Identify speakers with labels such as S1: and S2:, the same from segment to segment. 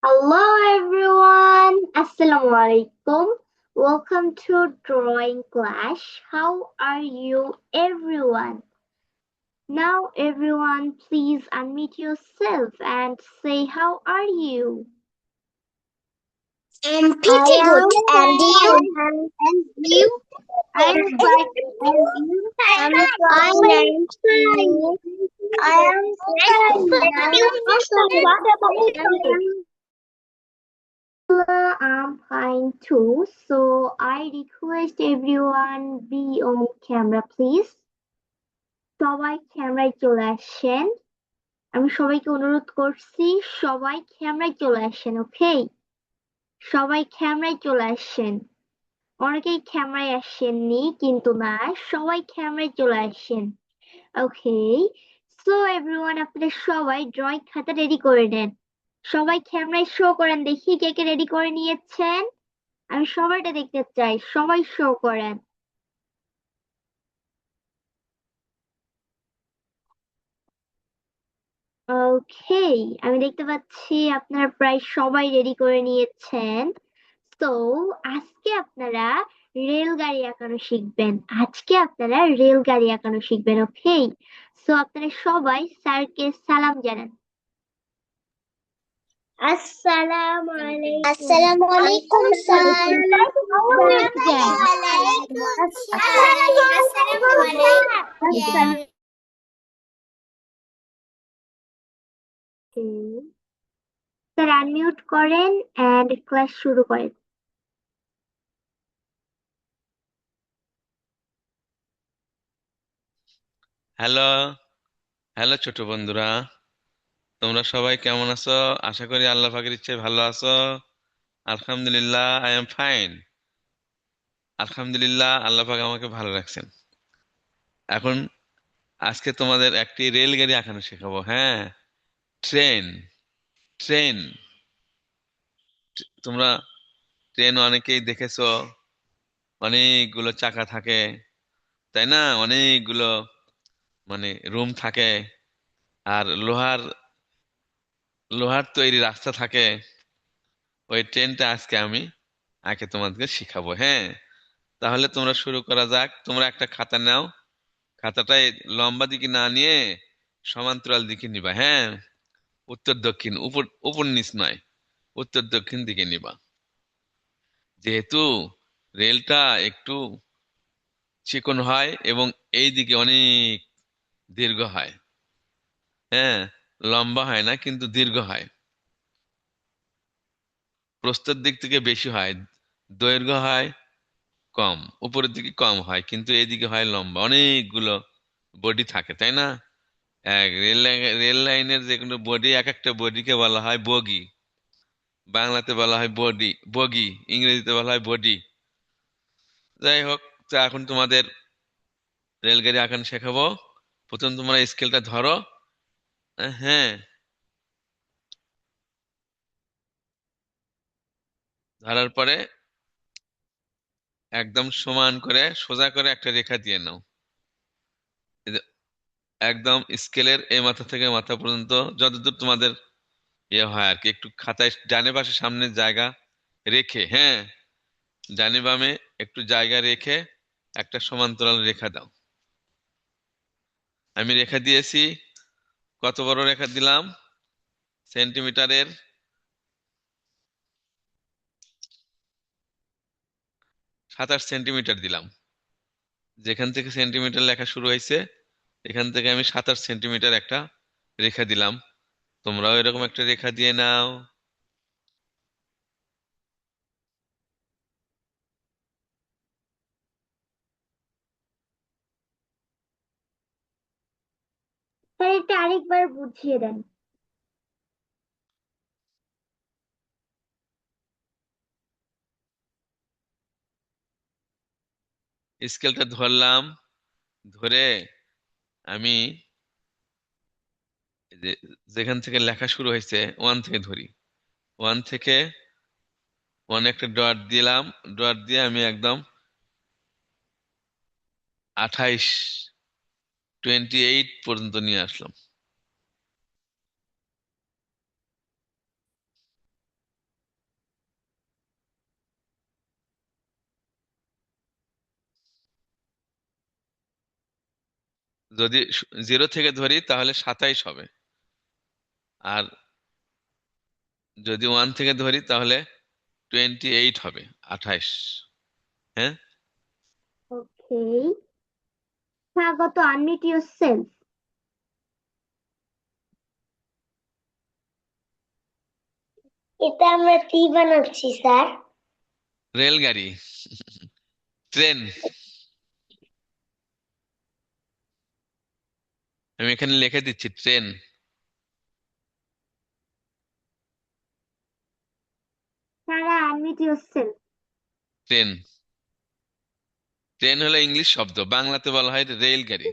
S1: Hello everyone. Assalamu alaikum. Welcome to drawing class. How are you everyone? Now everyone please unmute yourself and say how are you?
S2: I'm
S1: I
S2: pretty good.
S1: am
S2: And you?
S1: and you? I'm fine and you?
S2: I'm
S1: I'm
S2: fine. And
S1: fine.
S2: you? I am fine.
S1: I'm
S2: So what about you?
S1: I'm fine too. So I request everyone be on camera please. সবাই ক্যামেরায় চলে আসেন। আমি সবাইকে অনুরোধ করছি সবাই ক্যামেরায় চলে আসেন, ওকে? সবাই ক্যামেরায় চলে আসেন। অনেকেই ক্যামেরায় আসেননি কিন্তু না, সবাই ক্যামেরায় চলে আসেন। ওকে, সো এভরিওয়ান আপনারা সবাই ড্রয়িং খাতা রেডি করে নেন। সবাই ক্যামেরায় শো করেন দেখি কে কে রেডি করে নিয়েছেন। আমি সবাইটা দেখতে চাই, সবাই শো করেন। ওকে, আমি দেখতে পাচ্ছি আপনারা প্রায় সবাই রেডি করে নিয়েছেন। তো আজকে আপনারা রেলগাড়ি আঁকানো শিখবেন। ওকে? সো আপনারা সবাই স্যারকে সালাম জানান।
S2: Assalamu alaikum, sir. Assalamu alaikum.
S1: Sir unmute করেন এন্ড ক্লাস শুরু করেন।
S3: হ্যালো হ্যালো ছোট বন্ধুরা, তোমরা সবাই কেমন আছো? আশা করি আল্লাহ পাকের ইচ্ছে ভালো আছো। আলহামদুলিল্লাহ, আই এম ফাইন। আলহামদুলিল্লাহ, আল্লাহ পাক আমাকে ভালো রাখছেন। এখন আজকে তোমাদের একটি রেলগাড়ি আঁকানো শেখাবো। হ্যাঁ, ট্রেন। ট্রেন তোমরা ট্রেন অনেকেই দেখেছো, অনেকগুলো চাকা থাকে, তাই না? অনেকগুলো রুম থাকে, আর লোহার লোহার তৈরি রাস্তা থাকে। ওই ট্রেনটা আজকে আমি আগে তোমাদেরকে শিখাবো। হ্যাঁ, তাহলে তোমরা শুরু করা যাক। তোমরা একটা খাতা নাও, খাতাটাই লম্বা দিকে না নিয়ে সমান্তরাল দিকে নিবা। হ্যাঁ, উত্তর দক্ষিণ, উপর উপর নিচ নয়, উত্তর দক্ষিণ দিকে নিবা। যেহেতু রেলটা একটু চিকন হয় এবং এই দিকে অনেক দীর্ঘ হয়। হ্যাঁ, লম্বা হয় না কিন্তু দীর্ঘ হয়। প্রস্থের দিক থেকে বেশি হয়, দৈর্ঘ্য হয় কম, উপরের দিকে কম হয়, কিন্তু এদিকে হয় লম্বা, অনেকগুলো বডি থাকে, তাই না? রেল লাইনের যে কোনো বডি, এক একটা বডিকে বলা হয় বগি। বাংলাতে বলা হয় বডি, বগি, ইংরেজিতে বলা হয় বডি। যাই হোক, তো এখন তোমাদের রেলগাড়ি আঁকানো শেখাবো। প্রথম তোমরা স্কেলটা ধরো। হ্যাঁ, ধরার পরে একদম সমান করে সোজা করে একটা রেখা দিয়ে নাও। এই যে একদম স্কেলের এই মাথা থেকে মাথা পর্যন্ত যতদূর তোমাদের হয় আর কি, একটু খাতায় ডানে পাশে সামনে জায়গা রেখে, হ্যাঁ, ডানে বামে একটু জায়গা রেখে একটা সমান্তরাল রেখা দাও। আমি রেখা দিয়েছি। কত বড় রেখা দিলাম? সেন্টিমিটারের 27 সেন্টিমিটার দিলাম। যেখান থেকে সেন্টিমিটার লেখা শুরু হয়েছে, এখান থেকে আমি 27 সেন্টিমিটার একটা রেখা দিলাম। তোমরাও এরকম একটা রেখা দিয়ে নাও।
S1: স্যার এটা আরেকবার বুঝিয়ে দেন।
S3: স্কেলটা ধরলাম, ধরে আমি যেখান থেকে লেখা শুরু হয়েছে ওয়ান থেকে ধরি। ওয়ান থেকে ওয়ান একটা ডট দিলাম, ডট দিয়ে আমি একদম 28, 28 পর্যন্ত নিয়ে আসলাম। যদি 0 থেকে ধরি তাহলে 27 হবে, আর যদি 1 থেকে ধরি তাহলে 28 হবে, 28। হ্যাঁ,
S1: Okay. স্বাগত, unmute yourself.
S2: এটা আমরা কি বানাচ্ছি স্যার?
S3: রেলগাড়ি, ট্রেন। আমি এখানে লিখে দিচ্ছি train.
S1: Sarah, unmute yourself.
S3: Train, train হলো ইংলিশ শব্দ, বাংলাতে বলা হয় রেলগাড়ি।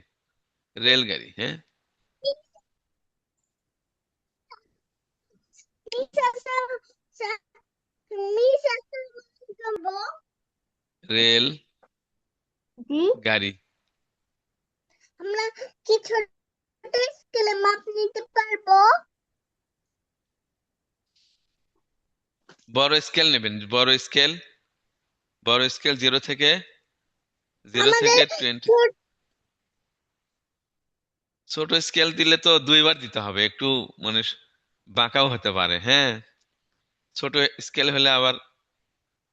S3: রেলগাড়ি, হ্যাঁ। রেল
S1: জি,
S3: গাড়ি।
S2: আমরা কি ছোট স্কেলে মাপ নিতে পারবো?
S3: বড় স্কেল নেবেন, বড় স্কেল, বড় স্কেল 0 থেকে
S2: আমাদের
S3: 20। ছোট স্কেল দিলে তো 2বার দিতে হবে, একটু মানে বাঁকাও হতে পারে, হ্যাঁ। ছোট স্কেল হলে আবার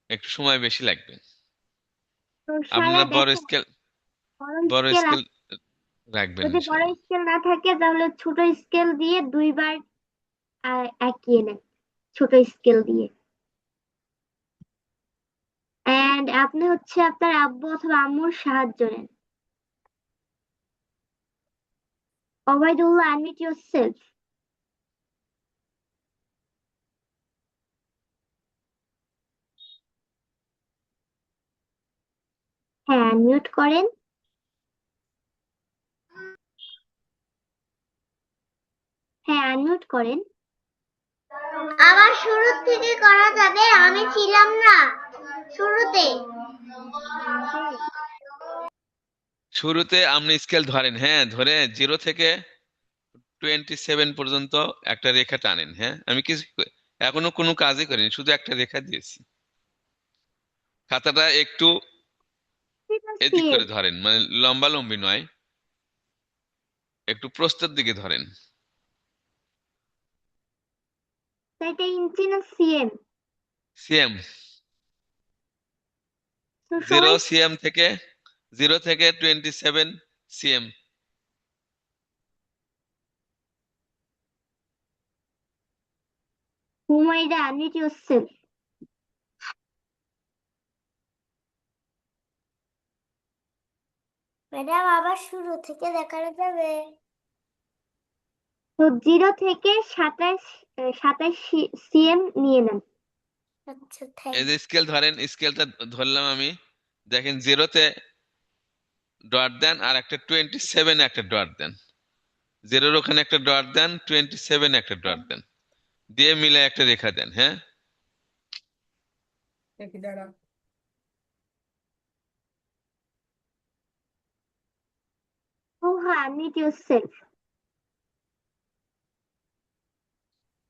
S3: একটু সময় বেশি লাগবে।
S1: তো
S3: আপনারা
S1: সারা
S3: বড়
S1: দেখো,
S3: স্কেল,
S1: বড়
S3: বড়
S1: স্কেল
S3: স্কেল রাখবেন
S1: যদি বড়
S3: ইনশাল্লাহ।
S1: স্কেল না থাকে তাহলে ছোট স্কেল দিয়ে 2বার এঁকিয়ে নেন, ছোট স্কেল দিয়ে। এন্ড আপনি হচ্ছে আপনার আব্বু অথবা আম্মুর সাহায্য নেন। Obaidullah, unmute yourself. হ্যাঁ, আনমিউট করেন। হ্যাঁ, আনমিউট করেন।
S2: আবার শুরু থেকে করা যাবে? আমি ছিলাম না শুরুতে।
S3: শুরুতে আপনি স্কেল ধরেন, হ্যাঁ, ধরে 0 থেকে 27 পর্যন্ত একটা রেখা টানেন, হ্যাঁ। আমি কিছু এখনো কোনো কাজই করিনি, শুধু একটা রেখা দিয়েছি। খাতাটা একটু এদিক
S1: সিএম,
S3: করে ধরেন, মানে লম্বা লম্বি নয়, একটু প্রস্থের দিকে ধরেন।
S1: এটা ইঞ্চি না সিএম?
S3: সিএম।
S1: তো
S3: 0
S1: সবাই
S3: সিএম থেকে 0 থেকে 27 CM.
S1: Humaira, unmute yourself.
S2: Madam আবার শুরু থেকে দেখানো যাবে?
S1: তো 0 থেকে 27 সিএম নিয়ে নেন।
S2: আচ্ছা,
S3: এই
S2: থ্যাংক
S3: যে স্কেল ধরেন, স্কেলটা ধরলাম আমি, দেখেন 0-তে ডট দেন আর একটা 27 একটা ডট দেন, 0-র ওখানে একটা ডট দেন, 27 একটা ডট দেন, দিয়ে মিলে একটা রেখা দেন, হ্যাঁ।
S1: হ্যাঁ, unmute yourself.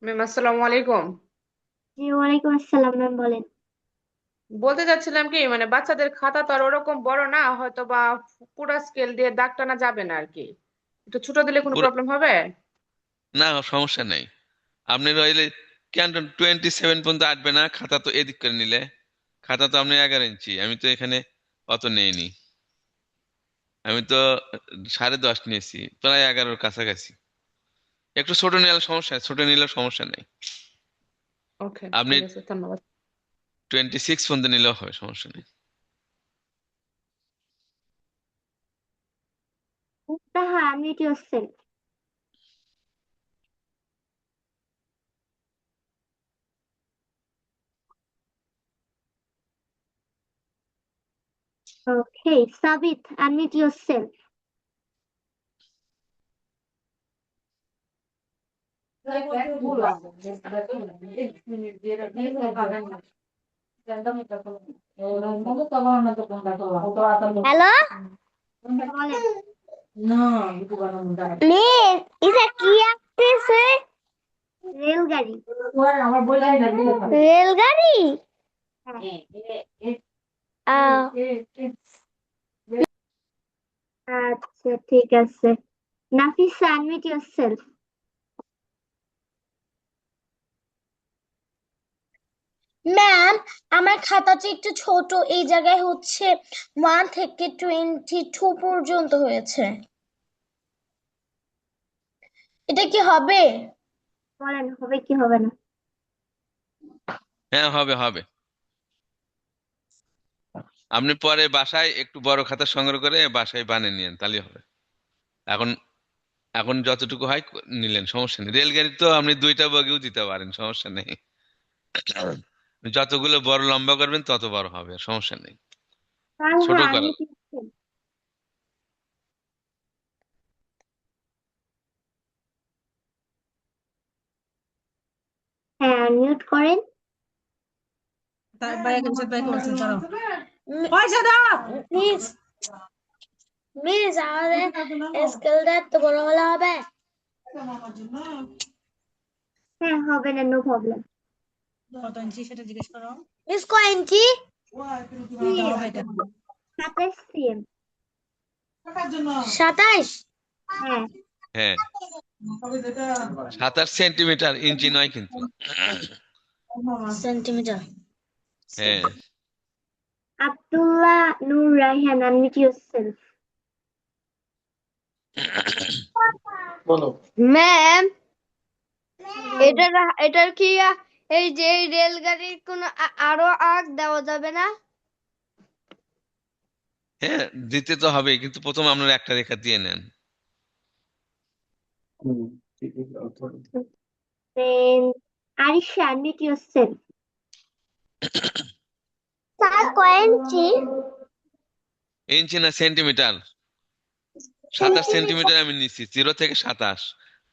S4: ম্যাম আসসালামু আলাইকুম।
S1: জি, ওয়ালাইকুম আসসালাম, ম্যাম বলেন।
S4: বলতে চাচ্ছিলাম কি, মানে বাচ্চাদের খাতা তো আর ওরকম বড় না, হয়তো বা পুরা স্কেল দিয়ে দাগ টানা যাবে না আর কি। একটু ছোট দিলে কোনো
S3: পুরো,
S4: প্রবলেম হবে?
S3: না সমস্যা নেই। আপনি রইলে কেন 27 পর্যন্ত আসবে না, খাতা তো এদিক করে নিলে। খাতা তো আপনি 11 ইঞ্চি, আমি তো এখানে অত নেইনি, আমি তো 10.5 নিয়েছি, প্রায় 11-র কাছাকাছি। একটু ছোট নিলে সমস্যা, ছোট নিলে সমস্যা নেই।
S4: ওকে,
S3: আপনি
S4: ঠিক আছে, ধন্যবাদ।
S3: 26 পর্যন্ত নিলেও হবে, সমস্যা নেই।
S1: মুক্তাহা, unmute yourself. Okay, Sabit, unmute yourself.
S2: Hello
S1: বলেন।
S2: মিস, এটা কি আসতেছে?
S1: রেলগাড়ি।
S2: রেলগাড়ি?
S1: হ্যাঁ,
S2: আহ,
S1: আচ্ছা ঠিক আছে। Nafisa, unmute yourself.
S2: ম্যাম, আমার খাতাটা একটু ছোট, এই জায়গায় হচ্ছে 1 থেকে 22 পর্যন্ত হয়েছে। এটা কি হবে?
S1: বলেন হবে কি হবে না?
S3: হ্যাঁ, হবে হবে। আপনি পরে বাসায় একটু বড় খাতা সংগ্রহ করে বাসায় বানিয়ে নিন, তাহলেই হবে। এখন এখন যতটুকু হয় নিলেন, সমস্যা নেই। রেলগাড়ি তো আপনি দুইটা বগিও দিতে পারেন, সমস্যা নেই। যতগুলো বড় লম্বা করবেন তত বড় হবে, সমস্যা নেই।
S1: হ্যাঁ
S3: ছোট
S1: হ্যাঁ,
S3: করা।
S1: Unmute yourself. হ্যাঁ, আনমিউট করেন।
S2: পয়সা দাও প্লিজ। প্লিজ, আমাদের স্কেলটা এত বড় হলে হবে?
S1: হ্যাঁ, হবে না, নো প্রবলেম।
S2: মিস কয় ইঞ্চি?
S1: 27 cm।
S2: 27
S1: হ্যাঁ।
S3: হ্যাঁ, 27 সেন্টিমিটার, ইঞ্চি নয় কিন্তু।
S2: সেন্টিমিটার।
S3: হ্যাঁ।
S1: আব্দুল্লাহ নূর রায়হান, আনমিউট ইয়োরসেলফ।
S2: ম্যাম, এটার কি এই যে রেলগাড়ির কোনো আরো আগ দেওয়া যাবে না?
S3: হ্যাঁ, দিতে তো হবে, কিন্তু প্রথম আপনার একটা রেখা দিয়ে নেন।
S1: Then Arisha, unmute yourself.
S2: Sir, কয় ইঞ্চি?
S3: ইঞ্চি না, সেন্টিমিটার। 27 সেন্টিমিটার আমি নিচ্ছি, 0 থেকে 27।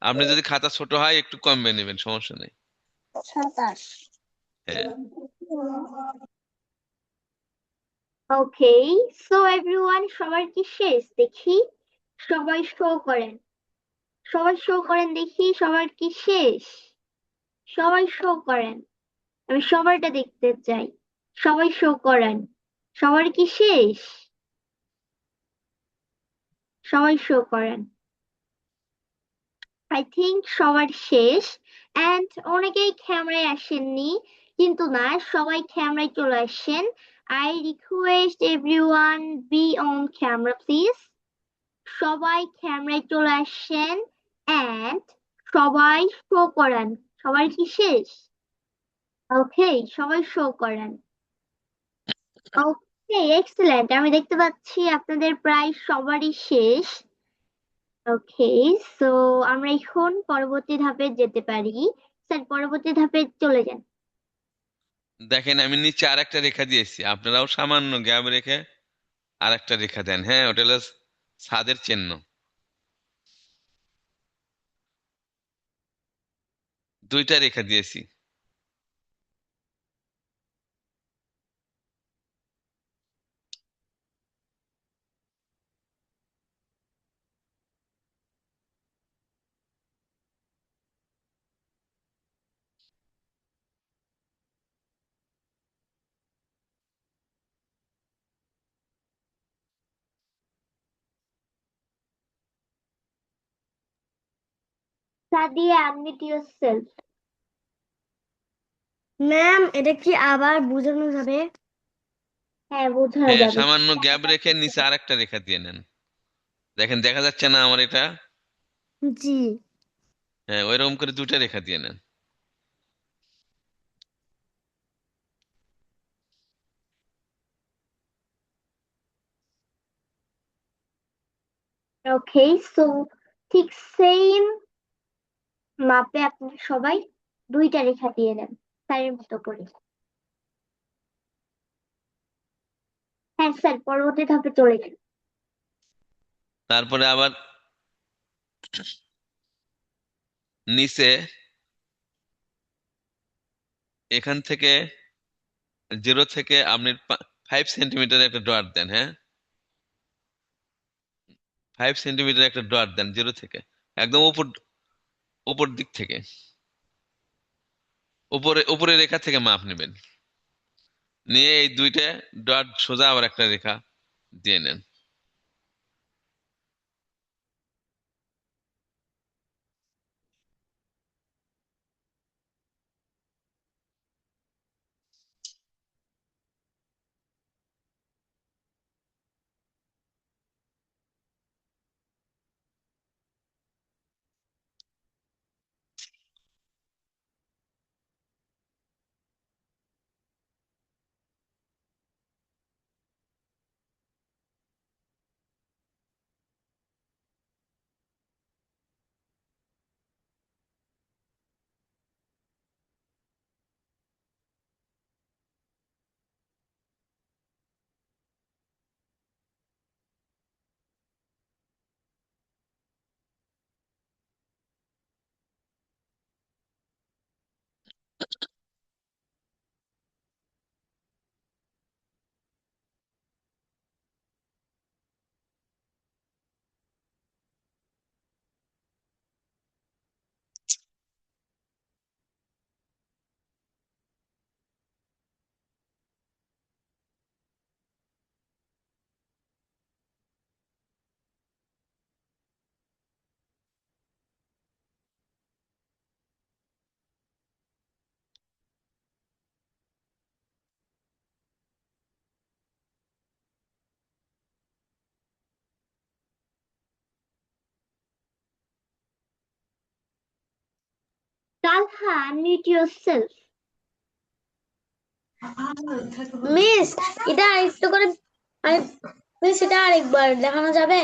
S3: আপনি যদি খাতা ছোট হয় একটু কমবে নেবেন, সমস্যা নেই।
S2: 27।
S3: হ্যাঁ।
S1: ওকে, সো এভরিওয়ান, সবার কি শেষ দেখি? সবাই শো করেন। সবাই শো করেন দেখি, সবার কি শেষ? সবাই শো করেন। আমি সবারটা দেখতে চাই। সবাই শো করেন। সবার কি শেষ? সবাই শো করেন। আই থিংক সবার শেষ। অ্যান্ড অনেকেই ক্যামেরায় আসেননি, কিন্তু না, সবাই ক্যামেরায় চলে আসেন। I request everyone be on camera please. সবাই ক্যামেরায় চলে আসেন অ্যান্ড সবাই শো করেন। সবার কি শেষ? ওকে, সবাই শো করেন। Okay, excellent. আমি দেখতে পাচ্ছি আপনাদের প্রায় সবারই শেষ। ওকে, সো আমরা এখন পরবর্তী ধাপে যেতে পারি। স্যার, পরবর্তী ধাপে চলে যান।
S3: দেখেন, আমি নিচে আর একটা রেখা দিয়েছি, আপনারাও সামান্য গ্যাপ রেখে আর একটা রেখা দেন। হ্যাঁ, ওটা হলো ছাদের চিহ্ন। দুইটা রেখা দিয়েছি।
S1: Sadia, unmute yourself.
S2: ম্যাম, এটা কি আবার বোঝানো যাবে?
S1: হ্যাঁ, বোঝানো
S3: হ্যাঁ,
S1: যাবে।
S3: সামান্য গ্যাপ রেখে নিচে আর একটা রেখা দিয়ে নেন। দেখেন, দেখা যাচ্ছে না আমার এটা?
S2: জি।
S3: হ্যাঁ, ওইরকম করে দুইটা রেখা দিয়ে নেন।
S1: ওকে, সো ঠিক সেম মাপে আপনি সবাই দুইটা রেখা দিয়ে নেন, স্যারের মতো করে। হ্যাঁ স্যার, পরবর্তী ধাপে চলে যান।
S3: তারপরে আবার নিচে এখান থেকে 0 থেকে আপনি 5 সেন্টিমিটার একটা ডট দেন। হ্যাঁ, 5 সেন্টিমিটার একটা ডট দেন 0 থেকে, একদম উপর উপর দিক থেকে, উপরে উপরে রেখা থেকে মাপ নেবেন। নিয়ে এই দুইটা ডট সোজা আবার একটা রেখা দিয়ে নেন।
S1: Talha, unmute yourself.
S2: মিস এটা আরেকটু করে মিস এটা আরেকবার দেখানো যাবে?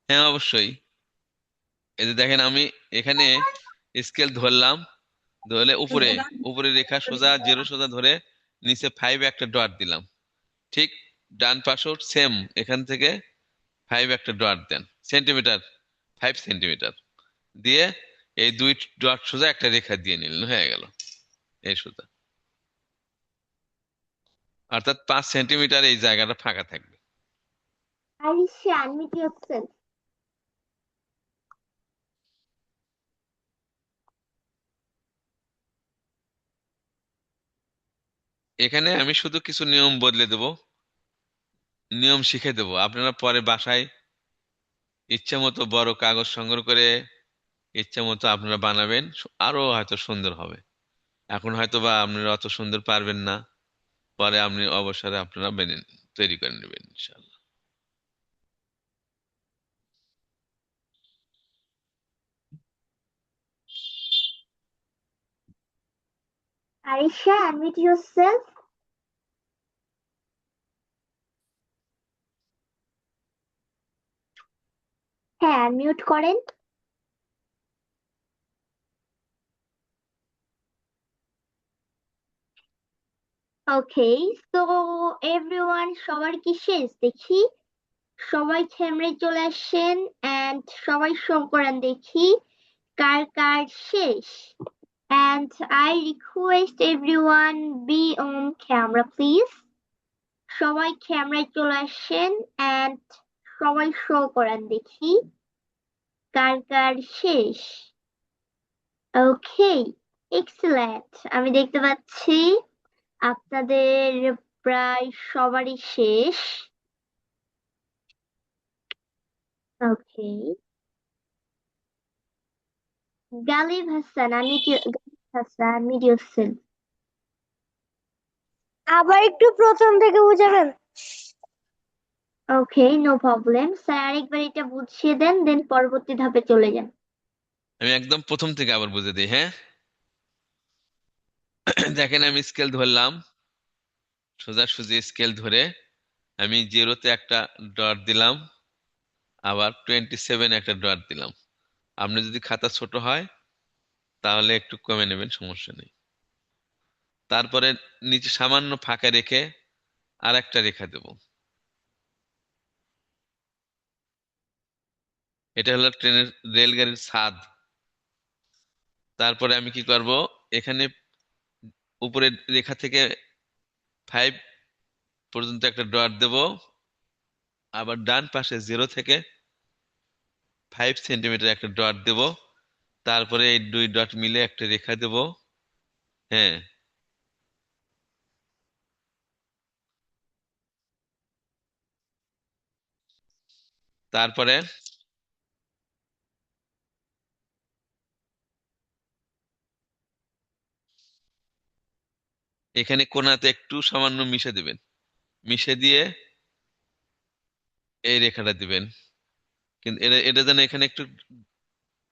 S3: হ্যাঁ অবশ্যই। এই যে দেখেন আমি এখানে স্কেল ধরলাম, ধরলে উপরে উপরে রেখা সোজা জিরো সোজা ধরে নিচে 5 একটা ডট দিলাম। ঠিক ডান পাশেও সেম, এখান থেকে 5 একটা ডট দেন, সেন্টিমিটার, 5 সেন্টিমিটার দিয়ে এই দুই ডট সোজা একটা রেখা দিয়ে নিলেন, হয়ে গেল এই সোজা। অর্থাৎ 5 সেন্টিমিটার এই জায়গাটা ফাঁকা থাকবে।
S1: Aisha, unmute yourself.
S3: এখানে আমি শুধু কিছু নিয়ম বদলে দেব, নিয়ম শিখে দেব, আপনারা পরে বাসায় ইচ্ছা মতো বড় কাগজ সংগ্রহ করে ইচ্ছা মতো আপনারা বানাবেন, আরো হয়তো সুন্দর হবে। এখন হয়তো বা আপনারা অত সুন্দর পারবেন না, পরে আপনি অবসরে আপনারা তৈরি করে নেবেন ইনশাআল্লাহ।
S1: Aisha, unmute yourself. হ্যাঁ, unmute করেন। Okay, so everyone, সবার কি শেষ দেখি? সবাই ক্যামেরায় চলে আসেন and সবাই শো করেন দেখি কার কার শেষ। And I request everyone be on camera please. সবাই ক্যামেরায় চলে আসেন and সবাই শো করেন দেখি কার কার শেষ। ওকে, এক্সেলেন্ট। আমি দেখতে পাচ্ছি আপনাদের প্রায় সবারই শেষ। ওকে, গালিব হাসান, unmute yourself.
S2: আবার একটু প্রথম থেকে বুঝাবেন?
S1: ওকে, নো প্রবলেম স্যার, আরেকবার এটা বুঝিয়ে দেন, দেন পরবর্তী ধাপে চলে যান।
S3: আমি একদম প্রথম থেকে আবার বুঝে দিই, হ্যাঁ। দেখেন আমি স্কেল ধরলাম, সোজাসুজি স্কেল ধরে আমি জিরোতে একটা ডট দিলাম, আবার 27 একটা ডট দিলাম। আপনি যদি খাতা ছোট হয় তাহলে একটু কমে নেবেন, সমস্যা নেই। তারপরে নিচে সামান্য ফাঁকা রেখে আর একটা রেখা দেব। এটা হলো ট্রেনের রেলগাড়ির ছাদ। তারপরে আমি কি করব, এখানে উপরের রেখা থেকে 5 পর্যন্ত একটা ডট দেব, আবার ডান পাশে 0 থেকে 5 সেন্টিমিটার একটা ডট দেব, তারপরে এই দুই ডট মিলে একটা রেখা দেব। হ্যাঁ, তারপরে এখানে কোণাতে একটু সামান্য মিশে দিবেন, মিশে দিয়ে এই রেখাটা দিবেন। কিন্তু এটা এটা যেন এখানে একটু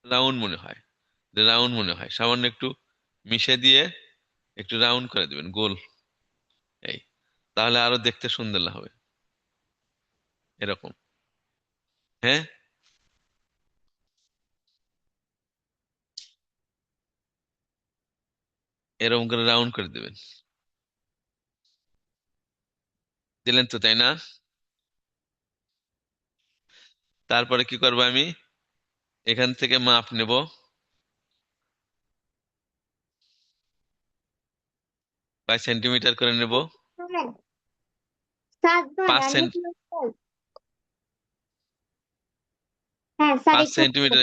S3: রাউন্ড মনে হয়, রাউন্ড মনে হয়, সামান্য একটু মিশে দিয়ে একটু রাউন্ড করে দিবেন, গোল। এই, তাহলে আরো দেখতে সুন্দর হবে এরকম। হ্যাঁ, এরকম করে রাউন্ড করে দিবেন। দিলেন তো, তাই না? তারপরে কি করবো, আমি এখান থেকে মাপ নেব, 5 সেন্টিমিটার করে নেব।
S1: সাদ ভাই,
S3: 5 সেন্ট,
S1: unmute yourself. হ্যাঁ স্যার,
S3: পাঁচ
S1: একটু
S3: সেন্টিমিটার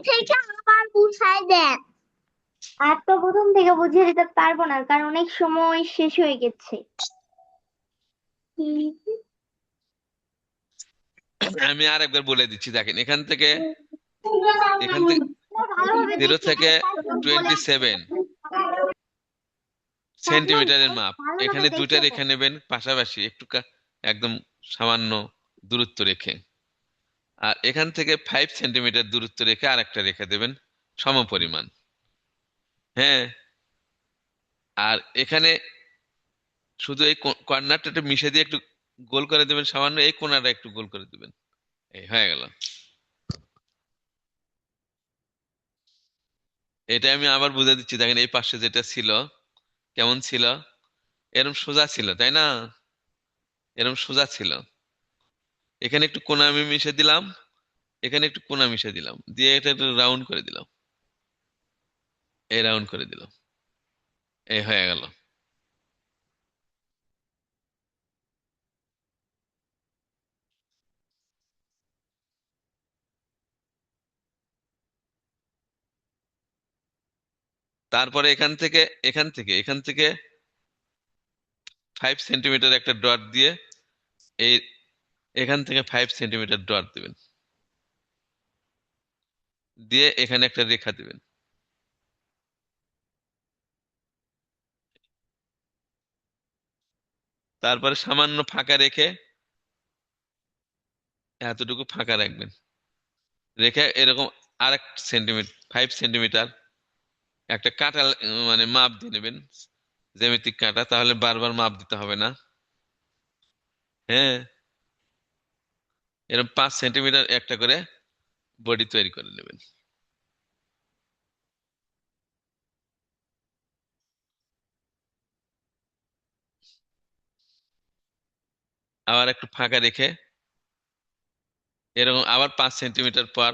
S1: সেটা আবার বুঝাই দেন। আর তো প্রথম থেকে বুঝিয়ে দিতে পারবো না, কারণ অনেক সময় শেষ হয়ে গেছে।
S3: আমি আর একবার বলে দিচ্ছি, দেখেন এখান থেকে
S1: ভালোভাবে
S3: 0
S1: দেখে
S3: থেকে
S1: বলে
S3: 27
S1: সাদমান,
S3: সেন্টিমিটারের মাপ।
S1: ভালোভাবে
S3: এখানে দুইটা
S1: দেখে
S3: রেখে নেবেন পাশাপাশি, একদম সামান্য দূরত্ব রেখে। আর এখান থেকে 5 সেন্টিমিটার দূরত্ব রেখে আরেকটা রেখে দেবেন সমপরিমাণ। হ্যাঁ, আর এখানে শুধু এই কর্নারটা একটু মিশে দিয়ে একটু গোল করে দেবেন, সামান্য এই কোণাটা একটু গোল করে দেবেন। এই হয়ে গেল। এটা আমি আবার বুঝে দিচ্ছি, দেখেন এই পাশে যেটা ছিল কেমন ছিল, এরম সোজা ছিল তাই না, এরম সোজা ছিল। এখানে একটু কোণা আমি মিশে দিলাম, এখানে একটু কোণা মিশে দিলাম, দিয়ে এটা একটু রাউন্ড করে দিলাম, এই রাউন্ড করে দিলাম, এই হয়ে গেল। তারপরে এখান থেকে 5 সেন্টিমিটার একটা ডট দিয়ে এই এখান থেকে 5 সেন্টিমিটার ডট দিবেন, দিয়ে এখানে একটা রেখা দিবেন। তারপরে সামান্য ফাঁকা রেখে এতটুকু ফাঁকা রাখবেন, রেখে এরকম আরেক সেন্টিমিটার 5 সেন্টিমিটার একটা কাঁটা মানে মাপ দিয়ে নেবেন, জ্যামিতিক কাঁটা, তাহলে বারবার মাপ দিতে হবে না। হ্যাঁ, এরকম 5 সেন্টিমিটার একটা করে বডি তৈরি করে নেবেন। আবার একটু ফাঁকা রেখে এরকম আবার 5 সেন্টিমিটার পর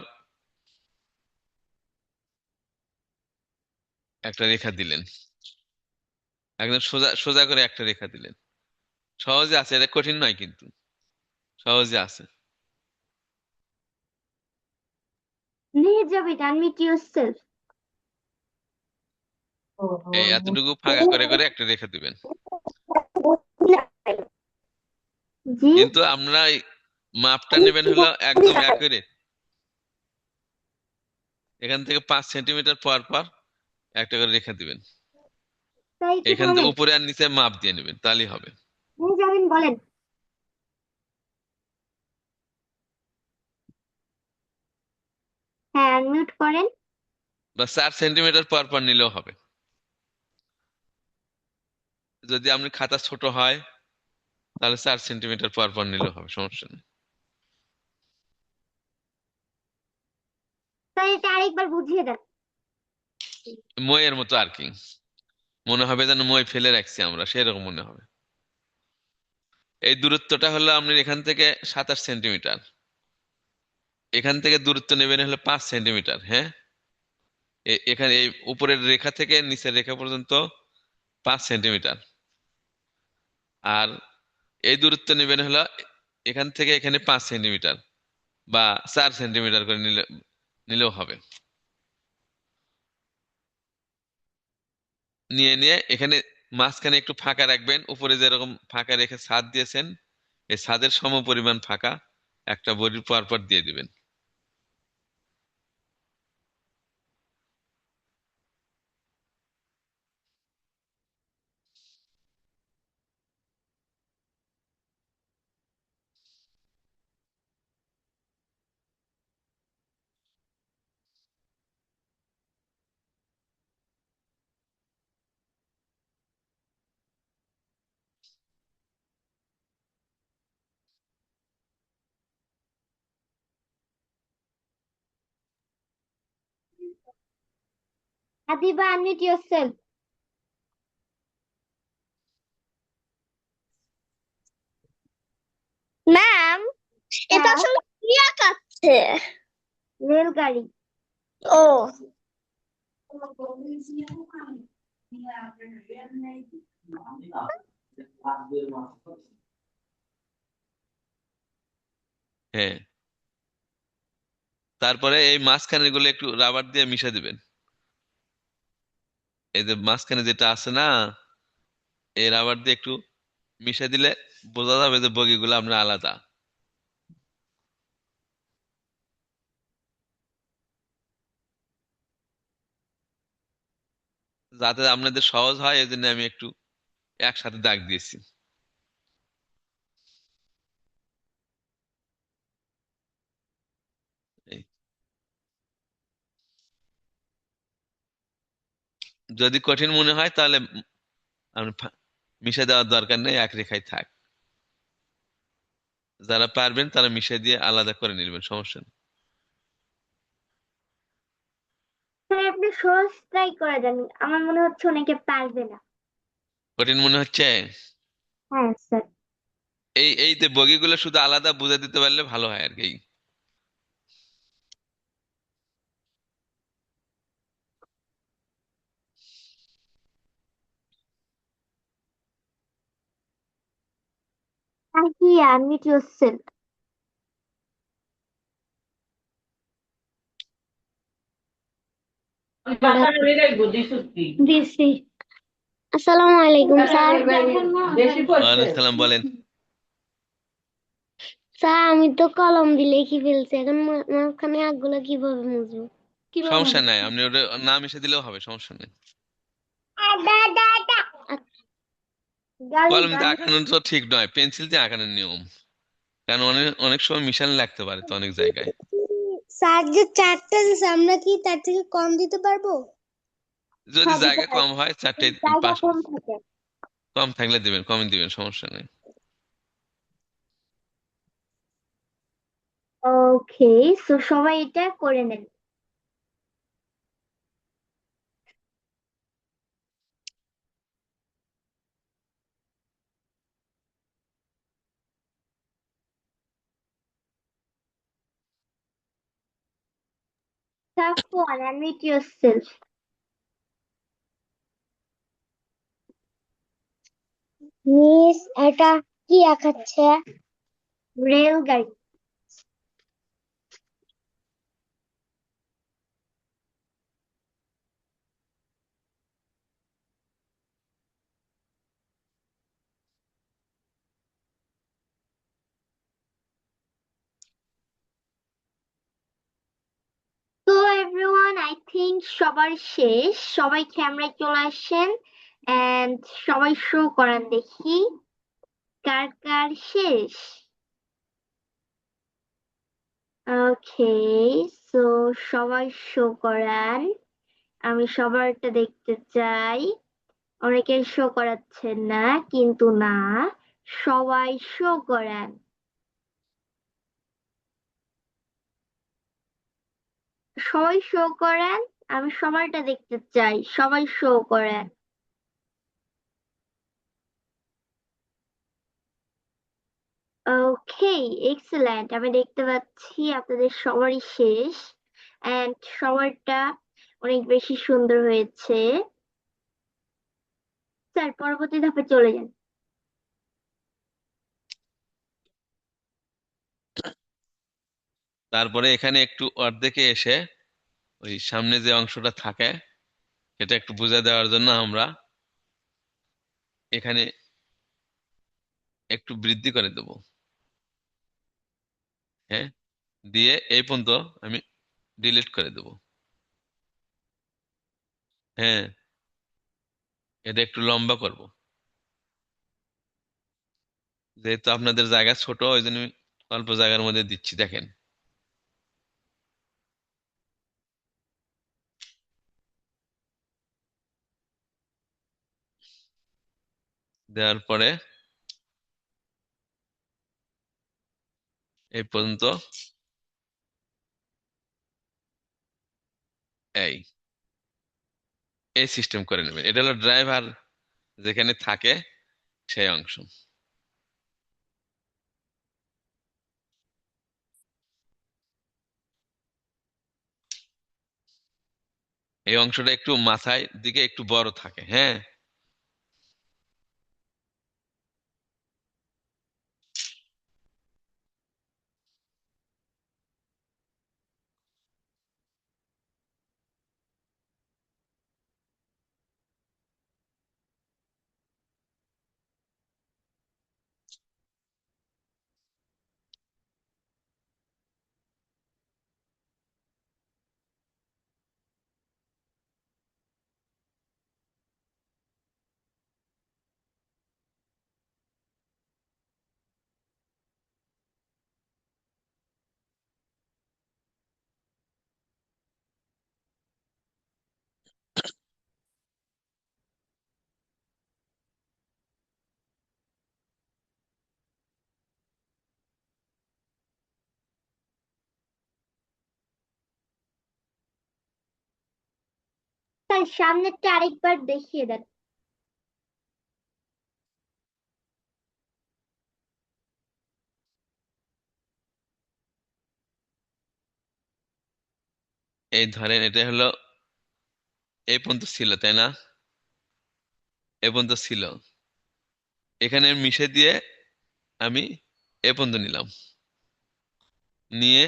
S3: একটা রেখা দিলেন, একদম সোজা সোজা করে একটা রেখা দিলেন। সহজে আছে, এটা কঠিন নয় কিন্তু, সহজে আছে।
S1: Elizabeth, unmute yourself.
S3: এই এতটুকু ফাঁকা করে করে একটা রেখা দিবেন।
S1: জি,
S3: কিন্তু আমরা এই মাপটা নেবেন হলো একদম অ্যাকুরেট, এখান থেকে 5 সেন্টিমিটার পর পর একটা করে রেখা দিবেন,
S1: তাই কি
S3: এখান থেকে
S1: বলেন?
S3: উপরে আর নিচে মাপ দিয়ে নেবেন, তাহলেই হবে।
S1: যাবেন বলেন। হ্যাঁ, আনমিউট করেন।
S3: বা 4 সেন্টিমিটার পর পর নিলেও হবে। যদি আপনি খাতা ছোট হয় তাহলে 4 সেন্টিমিটার পর পর নিলেও হবে, সমস্যা নেই।
S1: তাই এটা আরেকবার বুঝিয়ে দেন।
S3: মইয়ের মতো আর কি, মনে হবে যেন মই ফেলে রাখছি আমরা, সেরকম মনে হবে। এই দূরত্বটা হলো আপনার এখান থেকে 27 সেন্টিমিটার, এখান থেকে দূরত্ব নেবেন হলো 5 সেন্টিমিটার। হ্যাঁ, এখানে এই উপরের রেখা থেকে নিচের রেখা পর্যন্ত 5 সেন্টিমিটার। আর এই দূরত্ব নেবেন হলো এখান থেকে এখানে 5 সেন্টিমিটার, বা 4 সেন্টিমিটার করে নিলেও হবে। নিয়ে নিয়ে এখানে মাঝখানে একটু ফাঁকা রাখবেন, উপরে যেরকম ফাঁকা রেখে ছাদ দিয়েছেন এই ছাদের সমপরিমাণ ফাঁকা একটা বডির পর পর দিয়ে দিবেন।
S1: Adiba, unmute yourself.
S2: ম্যাম, এটা
S1: হ্যাঁ,
S2: আসলে কি আঁকাচ্ছে?
S1: রেলগাড়ি।
S2: ও,
S3: হ্যাঁ, তারপরে এই মাঝখানের গুলো একটু রাবার দিয়ে মিশে দিবেন। এই যে মাঝখানে যেটা আছে না, এই রাবার দিয়ে একটু মিশে দিলে বোঝা যাবে যে বগিগুলো আপনার আলাদা। যাতে আপনাদের সহজ হয় এই জন্য আমি একটু একসাথে দাগ দিয়েছি। যদি কঠিন মনে হয় তাহলে আপনি মিশে দেওয়ার দরকার নেই, এক রেখায় থাক। যারা পারবেন তারা মিশে দিয়ে আলাদা করে নেবেন, সমস্যা নেই।
S1: স্যার আপনি সহজ ট্রাই করে দেন, আমার মনে হচ্ছে অনেকে পারবে না।
S3: কঠিন মনে হচ্ছে?
S1: হ্যাঁ স্যার।
S3: এই যে বগিগুলো শুধু আলাদা বুঝে দিতে পারলে ভালো হয় আর কি।
S1: Tahia, unmute yourself. দিছি। আসসালামু আলাইকুম স্যার।
S3: ওয়ালাইকুম সালাম, বলেন।
S1: স্যার আমি তো কলম দিয়ে লিখে ফেলছি, এখন মাঝখানে আগগুলো কিভাবে মুছবো?
S3: সমস্যা নাই, আপনি ওটা না মিশে দিলেও হবে, সমস্যা নেই।
S1: গালি
S3: কলম দিয়ে
S1: গালি।
S3: আঁকানো তো ঠিক নয়, পেন্সিল দিয়ে আঁকানোর নিয়ম। কারণ অনেক অনেক সময় মিশানো লাগতে পারে তো অনেক জায়গায়।
S2: স্যার যে চারটা দিছে আমরা কি তার থেকে কম দিতে পারবো?
S3: যদি
S1: সবই
S3: জায়গা কম হয় চারটে
S1: জায়গা
S3: পাশ,
S1: কম থাকে।
S3: কম থাকলে দিবেন, কমই দিবেন, সমস্যা নেই।
S1: ওকে, সো সবাই এটা করে নেন। Safwan, unmute yourself.
S2: মিস এটা কি আঁকাচ্ছে?
S1: রেলগাড়ি। তো এভরিওয়ান, আই থিংক সবার শেষ। সবাই ক্যামেরায় চলে আসেন এন্ড সবাই শো করান দেখি কার কার শেষ। ওকে, সো সবাই শো করান, আমি সবারটা দেখতে চাই। অনেকে শো করাচ্ছেন না, কিন্তু না, সবাই শো করান। সবাই শো করেন, আমি সবারটা দেখতে চাই, সবাই শো করেন। ওকে, এক্সেলেন্ট, আমি দেখতে পাচ্ছি আপনাদের সবারই শেষ এন্ড সবারটা অনেক বেশি সুন্দর হয়েছে। স্যার পরবর্তী ধাপে চলে যান।
S3: তারপরে এখানে একটু অর্ধেকে এসে ওই সামনে যে অংশটা থাকে সেটা একটু বুঝে দেওয়ার জন্য আমরা এখানে একটু বৃদ্ধি করে দেব। হ্যাঁ, দিয়ে এই পর্যন্ত আমি ডিলিট করে দেব। হ্যাঁ, এটা একটু লম্বা করব, যেহেতু আপনাদের জায়গা ছোট ওই জন্য আমি অল্প জায়গার মধ্যে দিচ্ছি, দেখেন। দেওয়ার পরে এই পর্যন্ত এই এই সিস্টেম করে নেবেন। এটা হলো ড্রাইভার যেখানে থাকে সেই অংশ। এই অংশটা একটু মাথায় দিকে একটু বড় থাকে, হ্যাঁ।
S1: স্যার সামনেরটা আরেকবার দেখিয়ে দেন।
S3: এই ধরেন এটা হলো এই পর্যন্ত ছিল, তাই না? এ পর্যন্ত ছিল, এখানে মিশে দিয়ে আমি এ পর্যন্ত নিলাম, নিয়ে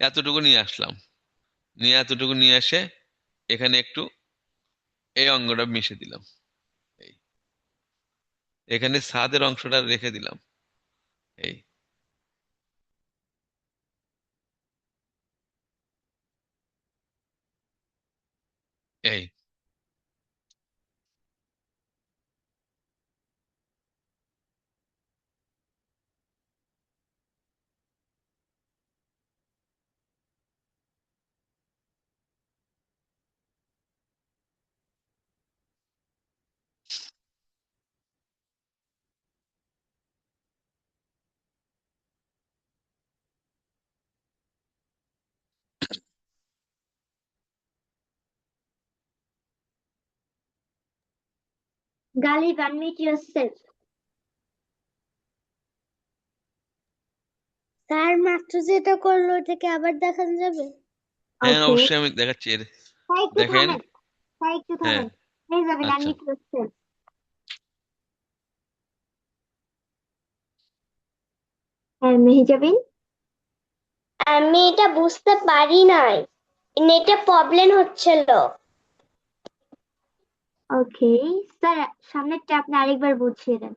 S3: এতটুকু নিয়ে আসলাম, নিয়ে এতটুকু নিয়ে এসে এখানে একটু এই অঙ্গটা মিশে দিলাম, এই এখানে ছাদের অংশটা রেখে দিলাম, এই এই
S1: Galib, unmute yourself.
S2: স্যার মাত্র যেটা করলো ওটাকে আবার দেখানো যাবে?
S3: হ্যাঁ
S1: Okay.
S3: অবশ্যই আমি দেখাচ্ছি
S1: স্যার একটু
S3: দেখেন।
S1: থামেন, স্যার একটু
S3: হ্যাঁ,
S1: থামেন। মেহজাবিন,
S3: আচ্ছা,
S1: unmute yourself. হ্যাঁ মেহজাবিন।
S2: আমি এটা বুঝতে পারি নাই, নেটে প্রবলেম হচ্ছিল।
S1: ওকে স্যার, সামনেরটা আপনি আরেকবার বুঝিয়ে দেন।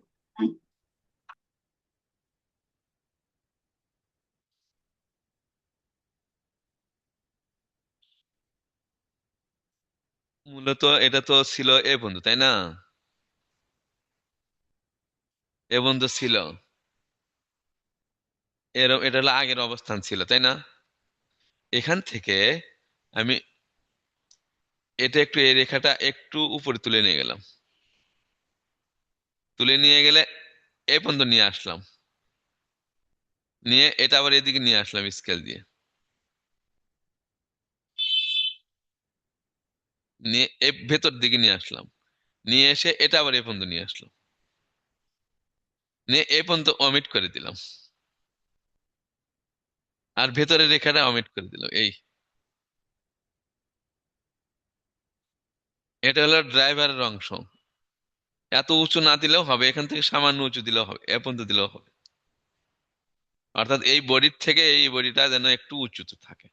S3: মূলত এটা তো ছিল এ বন্ধু, তাই না? এ বন্ধু ছিল, এটা হলো আগের অবস্থান ছিল, তাই না? এখান থেকে আমি এটা একটু, এই রেখাটা একটু উপরে তুলে নিয়ে গেলাম, তুলে নিয়ে গেলে এ পর্যন্ত নিয়ে আসলাম, নিয়ে এটা আবার এদিকে নিয়ে আসলাম স্কেল দিয়ে, নিয়ে ভেতর দিকে নিয়ে আসলাম, নিয়ে এসে এটা আবার এ পর্যন্ত নিয়ে আসলাম, নিয়ে এ পর্যন্ত অমিট করে দিলাম, আর ভেতরের রেখাটা অমিট করে দিলাম। এটা হলো ড্রাইভারের অংশ। এত উঁচু না দিলেও হবে, এখান থেকে সামান্য উঁচু দিলেও হবে, এ পর্যন্ত দিলেও হবে। অর্থাৎ এই বডির থেকে এই বডিটা যেন একটু উঁচুতে থাকে।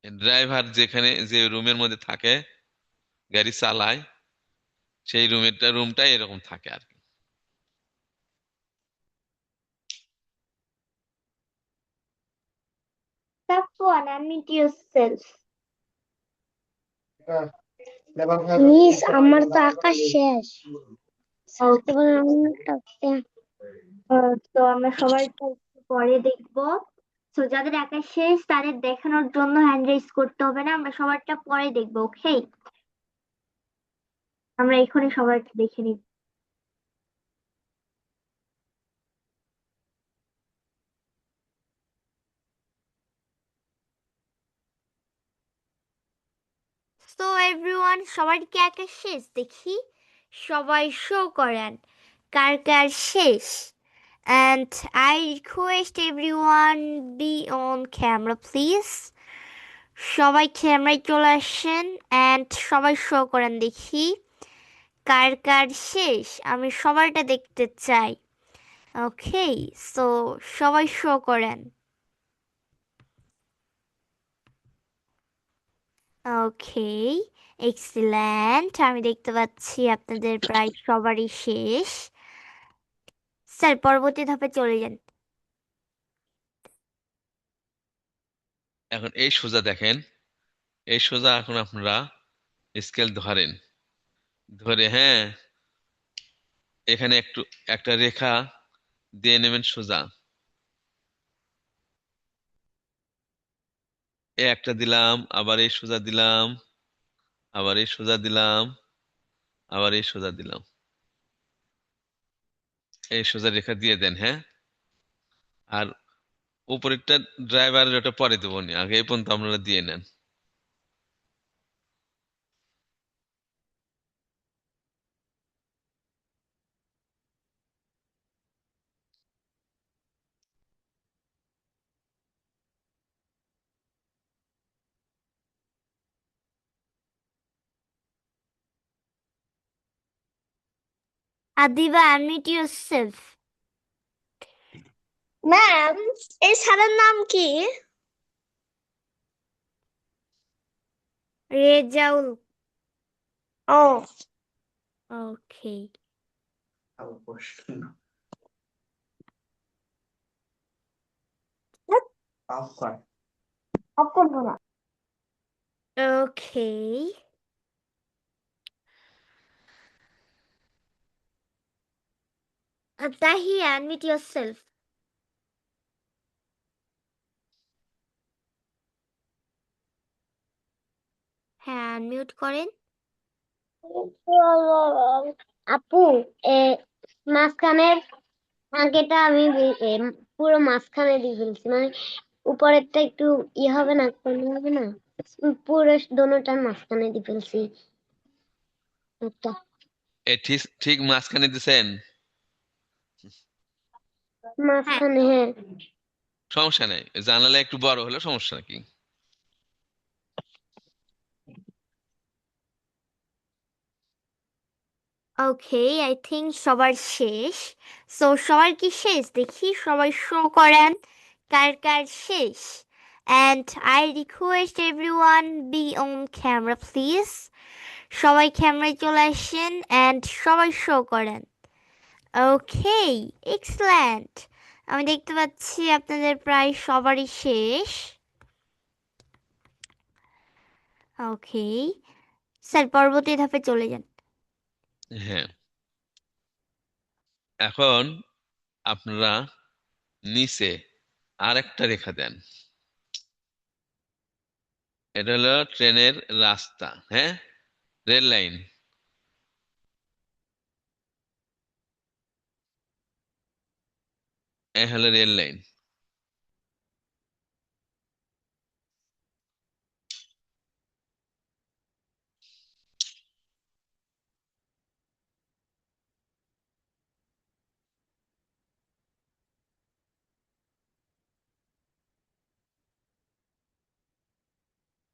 S3: ড্রাইভার যেখানে যে রুমের মধ্যে থাকে, গাড়ি চালায়, সেই রুমটা এরকম থাকে আর কি।
S1: Safwan, unmute yourself.
S2: মিস আমার তো আঁকা শেষ।
S1: Okay.
S2: এবার অন্যটা
S1: তো আমরা সবাইটা একটু পরে দেখবো। তো যাদের একা শেষ তাদের দেখানোর জন্য হ্যান্ড রেজ করতে হবে না, আমরা সবারটা পরে দেখবো। ওকে, আমরা এখনই সবারটা দেখে নিব। So everyone, সবার কি একা শেষ? দেখি সবাই শো করেন কার কার শেষ। And I request everyone be on camera please. সবাই ক্যামেরায় চলে আসেন and সবাই শো করেন দেখি কার কার শেষ, আমি সবারটা দেখতে চাই। ওকে, সো সবাই শো করেন। ওকে, এক্সিলেন্ট, আমি দেখতে পাচ্ছি আপনাদের প্রায় সবারই শেষ। স্যার পরবর্তী ধাপে চলে যান।
S3: এখন এই সোজা দেখেন, এই সোজা এখন আপনারা স্কেল ধরেন, ধরে হ্যাঁ এখানে একটু একটা রেখা দিয়ে নেবেন সোজা, একটা দিলাম, আবার এই সোজা দিলাম, আবার এই সোজা দিলাম, আবার এই সোজা দিলাম, এই সোজা রেখা দিয়ে দেন, হ্যাঁ। আর উপরেরটা ড্রাইভারের ওটা পরে দেবো নি, আগে এই পর্যন্ত আপনারা দিয়ে নেন।
S1: Adiba, unmute yourself.
S2: ম্যাম এই স্যারের নাম কি?
S1: Rejaul.
S2: O
S1: Okay.
S2: অফ করবো না।
S1: Okay. Tahia, unmute yourself. হ্যাঁ, unmute করেন।
S2: আপু মাঝখানের আগেটা আমি পুরো মাঝখানে দিয়ে ফেলছি, মানে উপরেরটা একটু হবে না, কোনো হবে না, পুরো দোনোটার মাঝখানে দিয়ে ফেলছি একটা।
S3: ঠিক ঠিক মাঝখানে দিছেন,
S2: মাঝখানে হ্যাঁ।
S3: সমস্যা নেই, জানালা একটু বড় হলে সমস্যা নাকি?
S1: ওকে, আই থিঙ্ক সবার শেষ। সো সবার কি শেষ দেখি, সবাই শো করেন কার কার শেষ। And I request everyone be on camera please. সবাই ক্যামেরায় চলে আসেন অ্যান্ড সবাই শো করেন। Okay, excellent. আমি দেখতে পাচ্ছি আপনাদের প্রায় সবারই শেষ। ওকে স্যার, পরবর্তী ধাপে চলে যান।
S3: হ্যাঁ, এখন আপনারা নিচে আরেকটা রেখা দেন। এটা হলো ট্রেনের রাস্তা, হ্যাঁ, রেল লাইন। এ হলো রেল লাইন।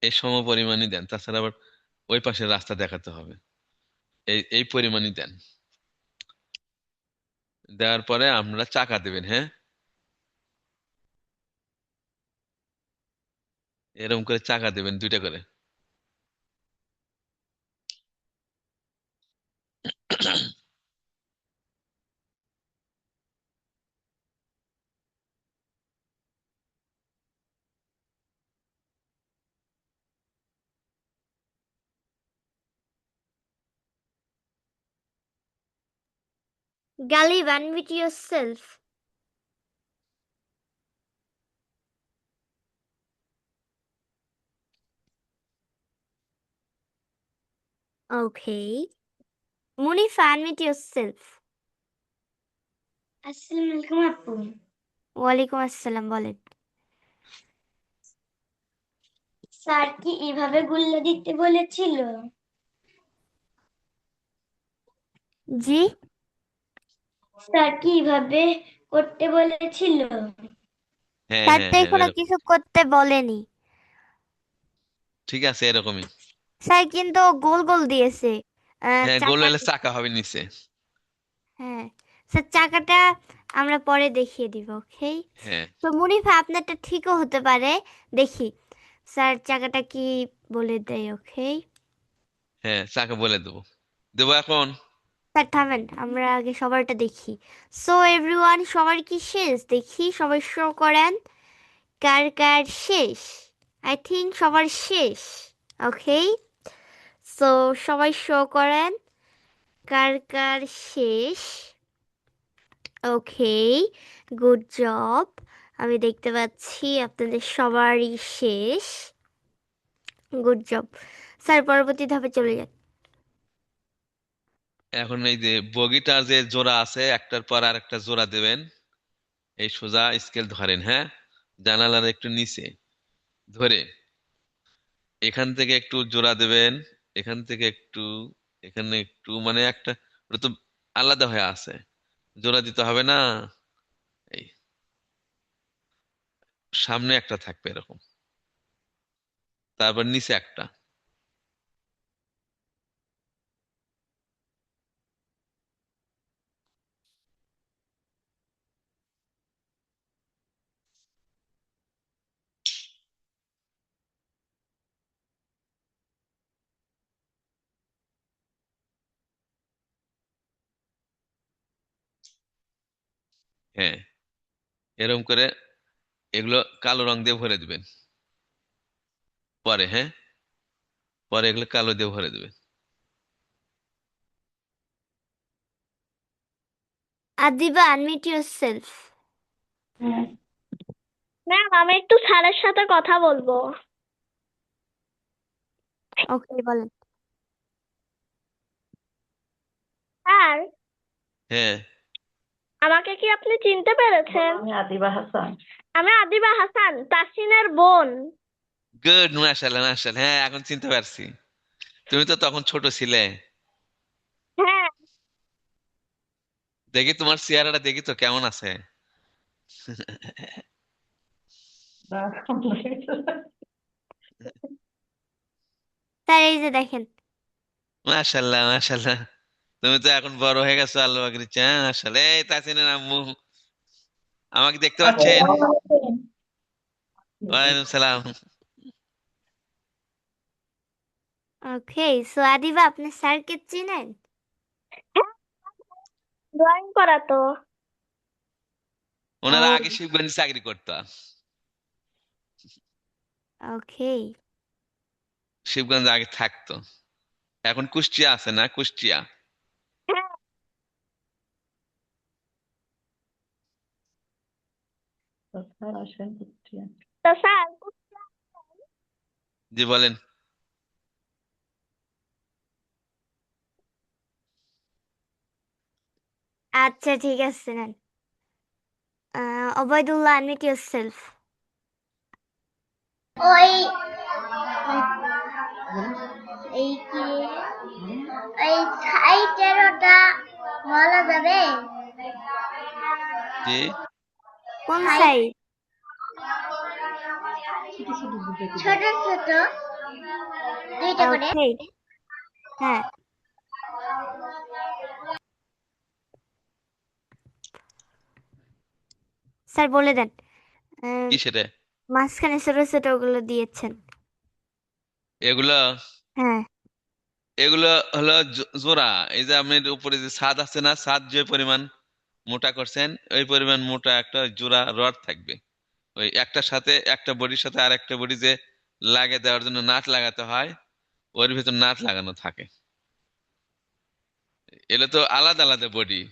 S3: এই সম পরিমাণই দেন, তাছাড়া আবার ওই পাশের রাস্তা দেখাতে হবে। এই এই পরিমাণই দেন। দেওয়ার পরে আমরা চাকা দেবেন, হ্যাঁ, এরকম করে চাকা দেবেন, দুইটা করে।
S1: Galib, unmute yourself. Okay. Munifa, unmute yourself.
S2: আসসালামু আলাইকুম আপু।
S1: ওয়ালাইকুম আসসালাম, বলেন।
S2: স্যার কি এইভাবে গুল্লা দিতে বলেছিল?
S1: জি,
S2: স্যার কি এইভাবে করতে বলেছিল?
S3: হ্যাঁ
S1: স্যার
S3: হ্যাঁ
S1: তো
S3: হ্যাঁ,
S1: এখনো
S3: এরকম।
S1: কিছু করতে বলেনি।
S3: ঠিক আছে, এরকমই।
S1: স্যার কিন্তু গোল গোল দিয়েছে
S3: হ্যাঁ, গোল
S1: চাকা।
S3: হলে চাকা হবে নিচে।
S1: হ্যাঁ স্যার, চাকাটা আমরা পরে দেখিয়ে দিব। ওকে,
S3: হ্যাঁ
S1: তো মুনিফা আপনারটা ঠিকও হতে পারে, দেখি স্যার চাকাটা কি বলে দেয়। ওকে
S3: হ্যাঁ, চাকা বলে দেবো, দেবো এখন।
S1: স্যার, থামেন, আমরা আগে সবারটা দেখি। সো এভরিওয়ান, সবার কি শেষ দেখি, সবাই শো করেন কার কার শেষ। আই থিঙ্ক সবার শেষ। ওকে, সো সবাই শো করেন কার কার শেষ। ওকে, গুড জব। আমি দেখতে পাচ্ছি আপনাদের সবারই শেষ। গুড জব স্যার, পরবর্তী ধাপে চলে যান।
S3: এখন এই যে বগিটার যে জোড়া আছে, একটার পর আর একটা জোড়া দেবেন। এই সোজা স্কেল ধরেন, হ্যাঁ, জানালার একটু নিচে ধরে এখান থেকে একটু জোড়া দেবেন, এখান থেকে একটু, এখানে একটু, মানে একটা, ওটা তো আলাদা হয়ে আছে, জোড়া দিতে হবে না। এই সামনে একটা থাকবে এরকম, তারপর নিচে একটা। হ্যাঁ, এরকম করে এগুলো কালো রং দিয়ে ভরে দিবেন পরে। হ্যাঁ, পরে এগুলো কালো দিয়ে ভরে দিবেন।
S1: Adiba, unmute yourself.
S5: ম্যাম আমি একটু স্যারের সাথে কথা বলবো।
S1: ওকে, বলেন।
S5: স্যার,
S3: হ্যাঁ,
S5: আমাকে কি আপনি চিনতে পেরেছেন? আমি আদিবা হাসান, তাসিনের বোন।
S3: গুড, মাশাআল্লাহ মাশাআল্লাহ, হ্যাঁ এখন চিনতে পারছি। তুমি তো তখন ছোট ছিলে।
S5: হ্যাঁ,
S3: দেখি তোমার চেহারাটা, দেখি তো কেমন আছে।
S1: স্যার, এই যে দেখেন।
S3: মাশাআল্লাহ মাশাআল্লাহ, তুমি তো এখন বড় হয়ে গেছো, আল্লাহ পাকের ইচ্ছা। হ্যাঁ, মাশাআল্লাহ। এই তাসিনের আম্মু, আমাকে দেখতে পাচ্ছেন? ওয়ালাইকুম সালাম।
S1: ওকে, সো আদিবা, আপনি স্যারকে চিনেন?
S5: ড্রয়িং করাতো।
S3: ওনারা
S1: ও,
S3: আগে শিবগঞ্জে চাকরি করতো।
S1: ওকে।
S3: শিবগঞ্জে আগে থাকতো, এখন কুষ্টিয়া আছে না, কুষ্টিয়া।
S5: হ্যাঁ, তো স্যার
S3: জি বলেন।
S1: আচ্ছা, ঠিক আছে, নেন। অবৈদুল্লাহ, unmute yourself.
S2: ওই এই কি এই সাইটের ওটা বলা যাবে?
S3: জি,
S1: কোন
S2: সাইট
S1: সাইড?
S2: ছোট ছোট দুইটা করে।
S1: ওকে, হ্যাঁ। স্যার, বলে দেন।
S3: কি সেটা?
S1: মাঝখানে ছোট ছোট ওগুলো দিয়েছেন।
S3: এগুলো
S1: হ্যাঁ।
S3: এগুলো হলো জোড়া। এই যে আপনার উপরে যে ছাদ আছে না, ছাদ যে পরিমাণ মোটা করছেন, ওই পরিমাণ মোটা একটা জোড়া রড থাকবে। ওই একটার সাথে একটা বডির সাথে আর একটা বডি যে লাগে দেওয়ার জন্য নাট লাগাতে হয়, ওর ভিতর নাট লাগানো থাকে। এগুলো তো আলাদা আলাদা বডি।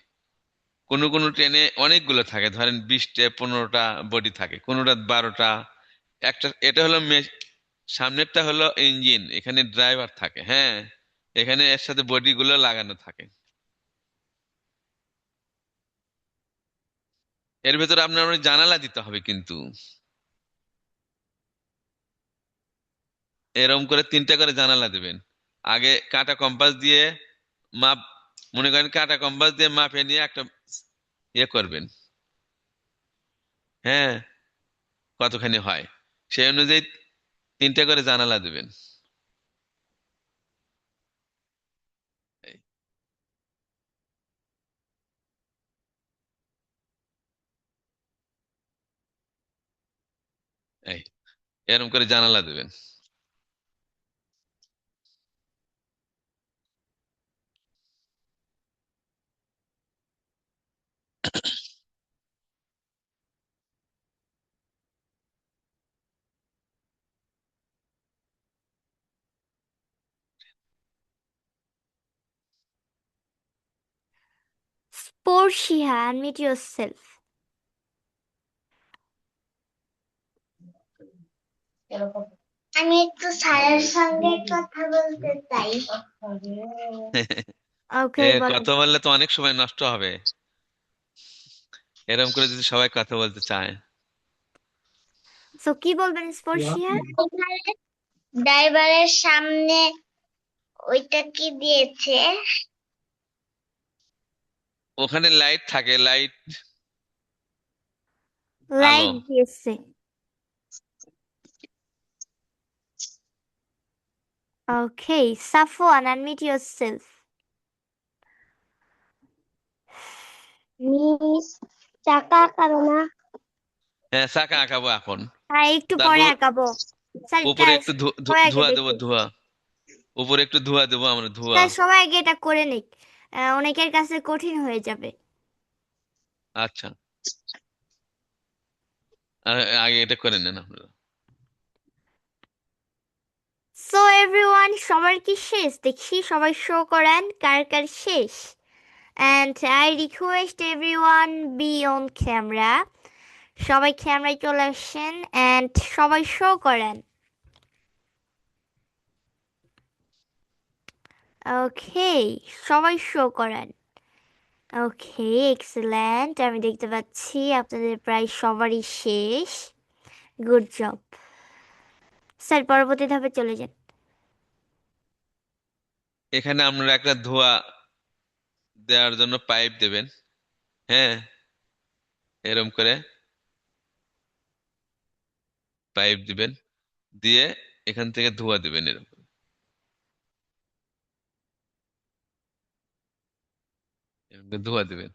S3: কোনো কোনো ট্রেনে অনেকগুলো থাকে, ধরেন 20টা 15টা বডি থাকে, কোনোটা 12টা। একটা এটা হলো সামনেরটা হলো ইঞ্জিন, এখানে ড্রাইভার থাকে। হ্যাঁ, এখানে এর সাথে বডি গুলো লাগানো থাকে। এর ভেতরে আপনার অনেক জানালা দিতে হবে কিন্তু। এরকম করে 3টা করে জানালা দিবেন। আগে কাঁটা কম্পাস দিয়ে মাপ, মনে করেন কাঁটা কম্পাস দিয়ে মাপে নিয়ে একটা ইয়ে করবেন। হ্যাঁ, কতখানি হয় সেই অনুযায়ী 3টা করে জানালা দিবেন। এই এই এরকম করে জানালা দিবেন।
S1: Portia, unmute yourself.
S2: আমি একটু স্যারের সঙ্গে কথা বলতে চাই।
S1: ওকে, বলেন।
S3: কথা বললে তো অনেক সময় নষ্ট হবে, এরকম করে যদি সবাই কথা বলতে চায়।
S1: সো কি বলবেন স্পর্শিয়া?
S2: এখানে ড্রাইভারের সামনে ওইটা কি দিয়েছে?
S3: ওখানে লাইট থাকে, লাইট, আলো।
S1: লাইট দিয়েছে। ওকে, সাফওয়ান, unmute yourself.
S2: মিস চাকা আঁকানো না?
S3: হ্যাঁ, চাকা আঁকাবো এখন।
S1: হ্যাঁ, একটু পরে
S3: তারপর
S1: আঁকাবো। স্যার,
S3: উপরে একটু
S1: সবাই আগে
S3: ধোয়া দেবো,
S1: দেখি।
S3: ধোয়া। উপরে একটু ধোয়া দেবো আমরা, ধোয়া।
S1: স্যার, সবাই আগে এটা করে নিক। অনেকের কাছে কঠিন হয়ে যাবে।
S3: আচ্ছা, আগে এটা করে নেন আপনারা।
S1: সো এভরিওয়ান, সবার কি শেষ? দেখি সবাই শো করেন কার কার শেষ। And I request everyone be on camera. সবাই ক্যামেরায় চলে আসেন and সবাই শো করেন। ওকে, সবাই শো করেন। Okay, excellent. আমি দেখতে পাচ্ছি আপনাদের প্রায় সবারই শেষ। Good job. স্যার, পরবর্তী ধাপে চলে যান।
S3: এখানে আপনারা একটা ধোঁয়া দেওয়ার জন্য পাইপ দেবেন। হ্যাঁ, এরম করে পাইপ দিবেন, দিয়ে এখান থেকে ধোঁয়া দিবেন, এরকম এরকম করে ধোঁয়া দিবেন।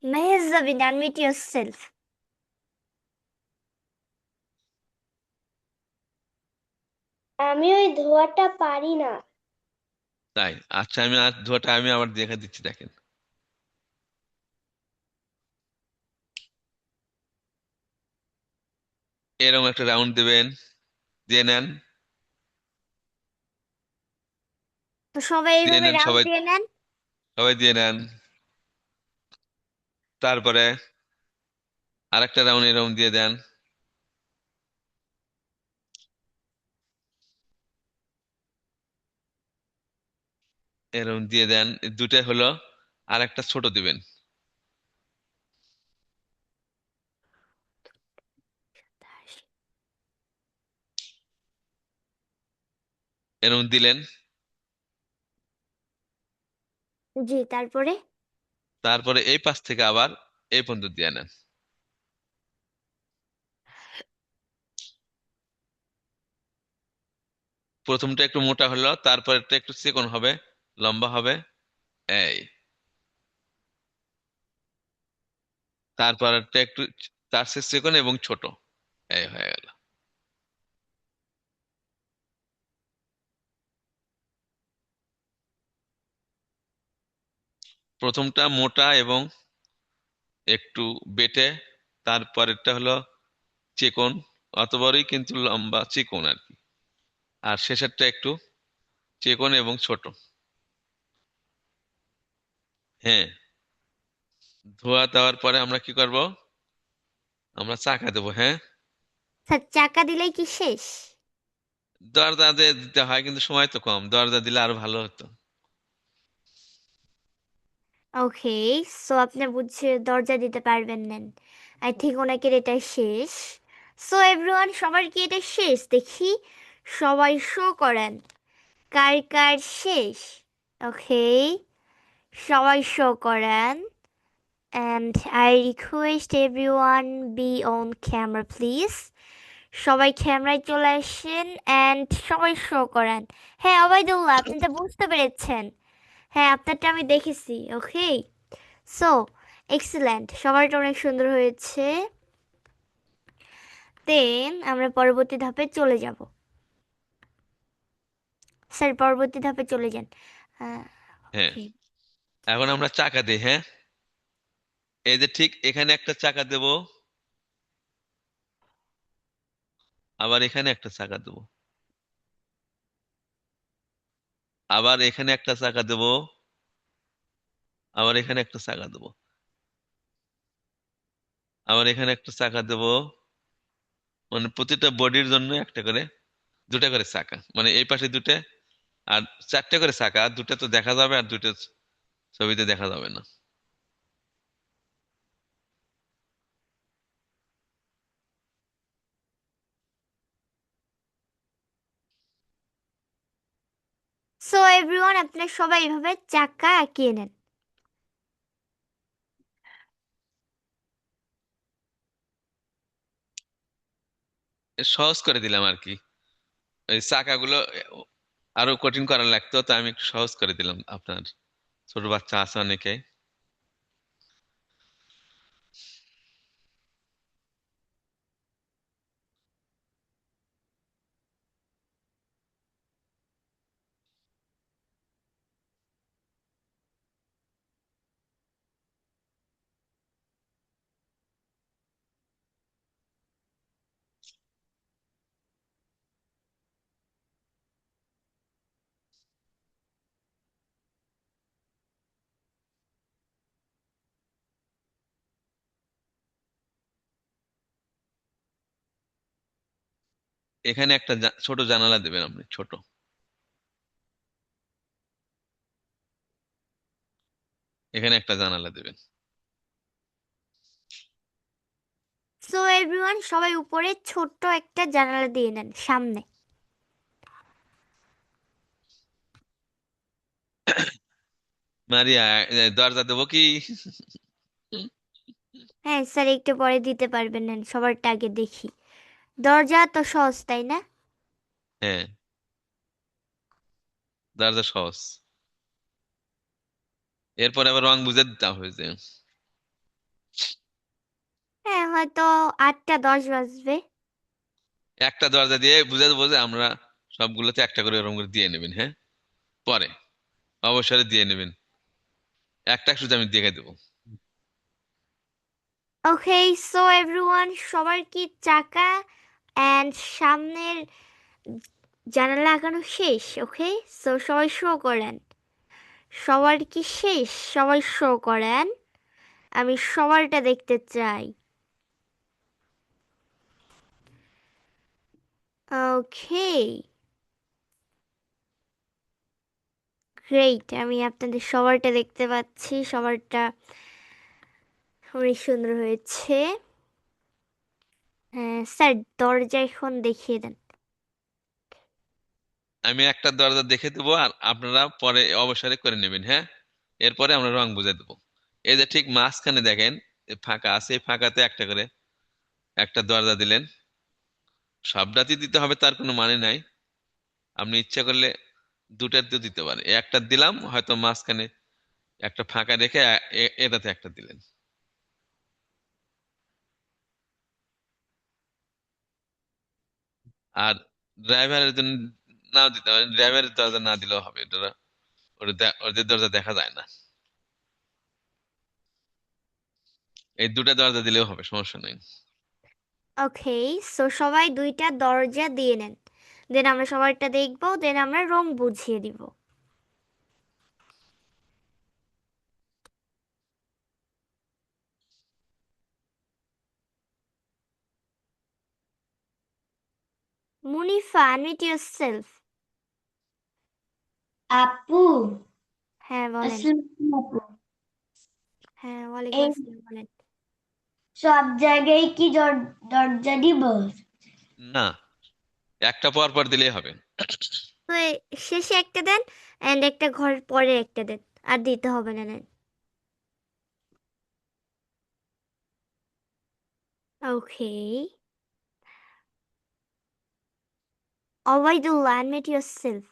S1: Mehjabin, unmute yourself.
S2: আমি ওই ধোয়াটা পারি না।
S3: তাই? আচ্ছা, আমি আর ধোঁয়াটা আমি আবার দেখে দিচ্ছি, দেখেন। এরকম একটা রাউন্ড দিবেন, দিয়ে নেন,
S1: তো সবাই
S3: দিয়ে
S1: এইভাবে
S3: নেন,
S1: রাউন্ড
S3: সবাই
S1: দিয়ে নেন।
S3: সবাই দিয়ে নেন। তারপরে আরেকটা রাউন্ড এরকম দিয়ে দেন। এরকম দিয়ে দেন, দুটাই হলো। আর একটা ছোট দিবেন। এরকম দিলেন।
S1: জি, তারপরে?
S3: তারপরে এই পাশ থেকে আবার এই পর্যন্ত দিয়ে নেন। প্রথমটা একটু মোটা হলো, তারপরেরটা একটু চিকন হবে, লম্বা হবে। এই, তারপরেরটা একটু তার চেয়ে চিকন এবং ছোট। এই হয়ে গেল। প্রথমটা মোটা এবং একটু বেটে, তারপরেরটা হলো চিকন, অত বড়ই কিন্তু লম্বা চিকন আর কি। আর শেষেরটা একটু চিকন এবং ছোট। হ্যাঁ, ধোয়া দেওয়ার পরে আমরা কি করব? আমরা চাকা দেবো। হ্যাঁ,
S1: স্যার, চাকা দিলেই কি শেষ?
S3: দরজা দিয়ে দিতে হয়, কিন্তু সময় তো কম, দরজা দিলে আরো ভালো হতো।
S1: ওকে, সো আপনি বুঝছে দরজা দিতে পারবেন না। আই থিঙ্ক ওনাকের এটা শেষ। সো এভরিওয়ান, সবার কি এটা শেষ? দেখি সবাই শো করেন কার কার শেষ। ওকে, সবাই শো করেন। And I request everyone be on camera please. সবাই ক্যামেরায় চলে আসেন and সবাই শো করেন। হ্যাঁ, অবাইদুল্লাহ, আপনি তো বুঝতে পেরেছেন। হ্যাঁ, আপনারটা আমি দেখেছি। ওকে, সো এক্সিলেন্ট, সবারটা অনেক সুন্দর হয়েছে। দেন আমরা পরবর্তী ধাপে চলে যাব। স্যার, পরবর্তী ধাপে চলে যান।
S3: হ্যাঁ,
S1: ওকে,
S3: এখন আমরা চাকা দিই। হ্যাঁ, এই যে ঠিক এখানে একটা চাকা দেব, আবার এখানে একটা চাকা দেব, আবার এখানে একটা চাকা দেব, আবার এখানে একটা চাকা দেব, আবার এখানে একটা চাকা দেব। মানে প্রতিটা বডির জন্য একটা করে, দুটা করে চাকা, মানে এই পাশে দুটো, আর চারটে করে চাকা। আর দুটো তো দেখা যাবে, আর দুটো ছবিতে দেখা যাবে না।
S1: সো এভরিওয়ান, আপনারা সবাই এভাবে চাকা আঁকিয়ে নেন।
S3: সহজ করে দিলাম আর কি। ওই চাকাগুলো আরো কঠিন করা লাগতো, তো আমি একটু সহজ করে দিলাম। আপনার ছোট বাচ্চা আছে অনেকে। এখানে একটা ছোট জানালা দেবেন আপনি, ছোট। এখানে একটা জানালা দেবেন।
S1: সো এভরিওয়ান, সবাই উপরে ছোট্ট একটা জানালা দিয়ে নেন সামনে।
S3: মারিয়া, দরজা দেবো কি?
S1: হ্যাঁ স্যার, একটু পরে দিতে পারবেন, নেন সবারটা আগে দেখি। দরজা তো সহজ, তাই না?
S3: হ্যাঁ, দরজা সহজ। এরপর আবার রং বুঝে দিতে হবে যে
S1: হ্যাঁ, হয়তো 8টা 10 বাজবে।
S3: একটা দরজা দিয়ে বুঝে দেবো যে আমরা সবগুলোতে একটা করে রং করে দিয়ে নেবেন। হ্যাঁ, পরে অবসরে দিয়ে নেবেন। একটা শুধু আমি দেখে দেবো।
S1: ওকে, সো এভরিওয়ান, সবার কি চাকা অ্যান্ড সামনের জানালা লাগানো শেষ? ওকে, সো সবাই শো করেন। সবার কি শেষ? সবাই শো করেন, আমি সবারটা দেখতে চাই। ওকে, গ্রেট, আমি আপনাদের সবারটা দেখতে পাচ্ছি। সবারটা অনেক সুন্দর হয়েছে। হ্যাঁ স্যার, দরজা এখন দেখিয়ে দেন।
S3: আমি একটা দরজা দেখে দেবো, আর আপনারা পরে অবসরে করে নেবেন। হ্যাঁ, এরপরে আমরা রং বুঝে দেবো। এই যে ঠিক মাঝখানে দেখেন ফাঁকা আছে, এই ফাঁকাতে একটা করে একটা দরজা দিলেন। সবটাতে দিতে হবে তার কোনো মানে নাই। আপনি ইচ্ছা করলে দুটাতেও দিতে পারেন। একটা দিলাম, হয়তো মাঝখানে একটা ফাঁকা রেখে এটাতে একটা দিলেন। আর ড্রাইভারের জন্য নাও দিতে পারেন, ড্রাইভারের দরজা না দিলেও হবে। এটা ওদের দরজা দেখা যায় না। এই দুটা দরজা দিলেও হবে, সমস্যা নেই।
S1: ওকে, সো সবাই 2টা দরজা দিয়ে নেন। দেন আমরা সবারটা দেখবো, দেন আমরা রং বুঝিয়ে দিব। মুনিফা, আনমিউট ইয়োরসেলফ।
S2: আপু,
S1: হ্যাঁ বলেন।
S2: আসসালামু আপু।
S1: হ্যাঁ, ওয়ালাইকুম
S2: এই
S1: আসসালাম, বলেন।
S2: সব জায়গায় কি দরজা দিব?
S3: না, একটা পর পর দিলেই হবে।
S1: তো শেষে একটা দেন, এন্ড একটা ঘর পরে একটা দেন, আর দিতে হবে না, নেন। ওকে, অবাইদুল্লাহ, আনমিউট ইয়োরসেলফ।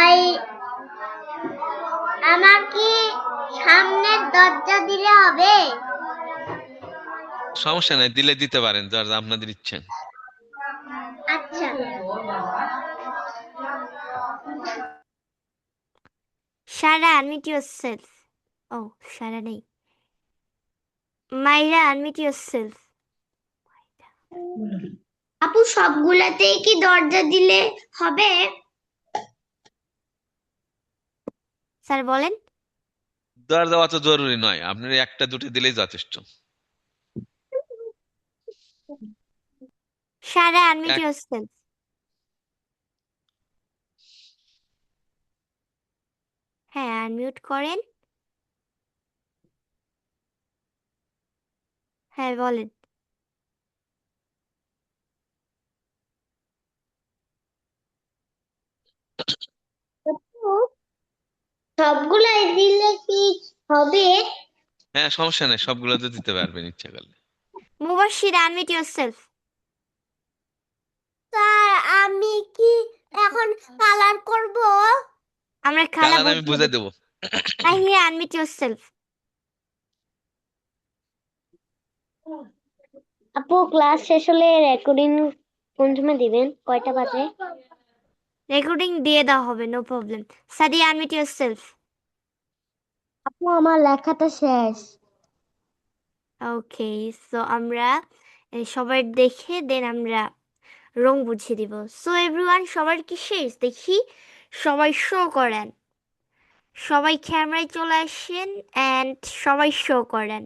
S2: আই আমার কি সামনের দরজা দিলে হবে?
S3: সমস্যা নাই, দিলে দিতে পারেন, যার যা আপনাদের ইচ্ছে।
S2: আচ্ছা।
S1: সারা, আনমিউট ইয়োরসেলফ। ও, সারা নেই। মাইরা, আনমিউট ইয়োরসেলফ।
S2: আপু, সবগুলাতেই কি দরজা দিলে হবে?
S1: স্যার বলেন।
S3: দরজা অত জরুরি নয়, আপনার একটা দুটো দিলেই যথেষ্ট।
S1: সারা, আনমিউট
S3: এক
S1: ইয়োরসেলফ। হ্যাঁ, আনমিউট করেন। হ্যাঁ বলেন।
S2: সবগুলাই দিলে কি হবে?
S3: হ্যাঁ, সমস্যা নেই, সবগুলো তো দিতে পারবেন ইচ্ছা করলে।
S1: মুবাশশির, আনমিউট ইয়োরসেলফ।
S2: স্যার আমি কি এখন কালার করব?
S1: আমরা খেলা
S3: কালার আমি
S1: বুঝিয়ে
S3: বুঝে
S1: দেব।
S3: দেবো।
S1: Tahiya, unmute yourself.
S2: আপু ক্লাস শেষ হলে রেকর্ডিং কোন সময় দিবেন? কয়টা বাজে?
S1: রেকর্ডিং দিয়ে দেওয়া হবে, no problem. Sadia, unmute yourself.
S2: আপু আমার লেখাটা শেষ।
S1: ওকে, সো আমরা সবার দেখে দেন আমরা রং বুঝিয়ে দিব। সো এভরিওয়ান, সবার কি শেষ? দেখি সবাই শো করেন, সবাই ক্যামেরায় চলে আসেন অ্যান্ড সবাই শো করেন।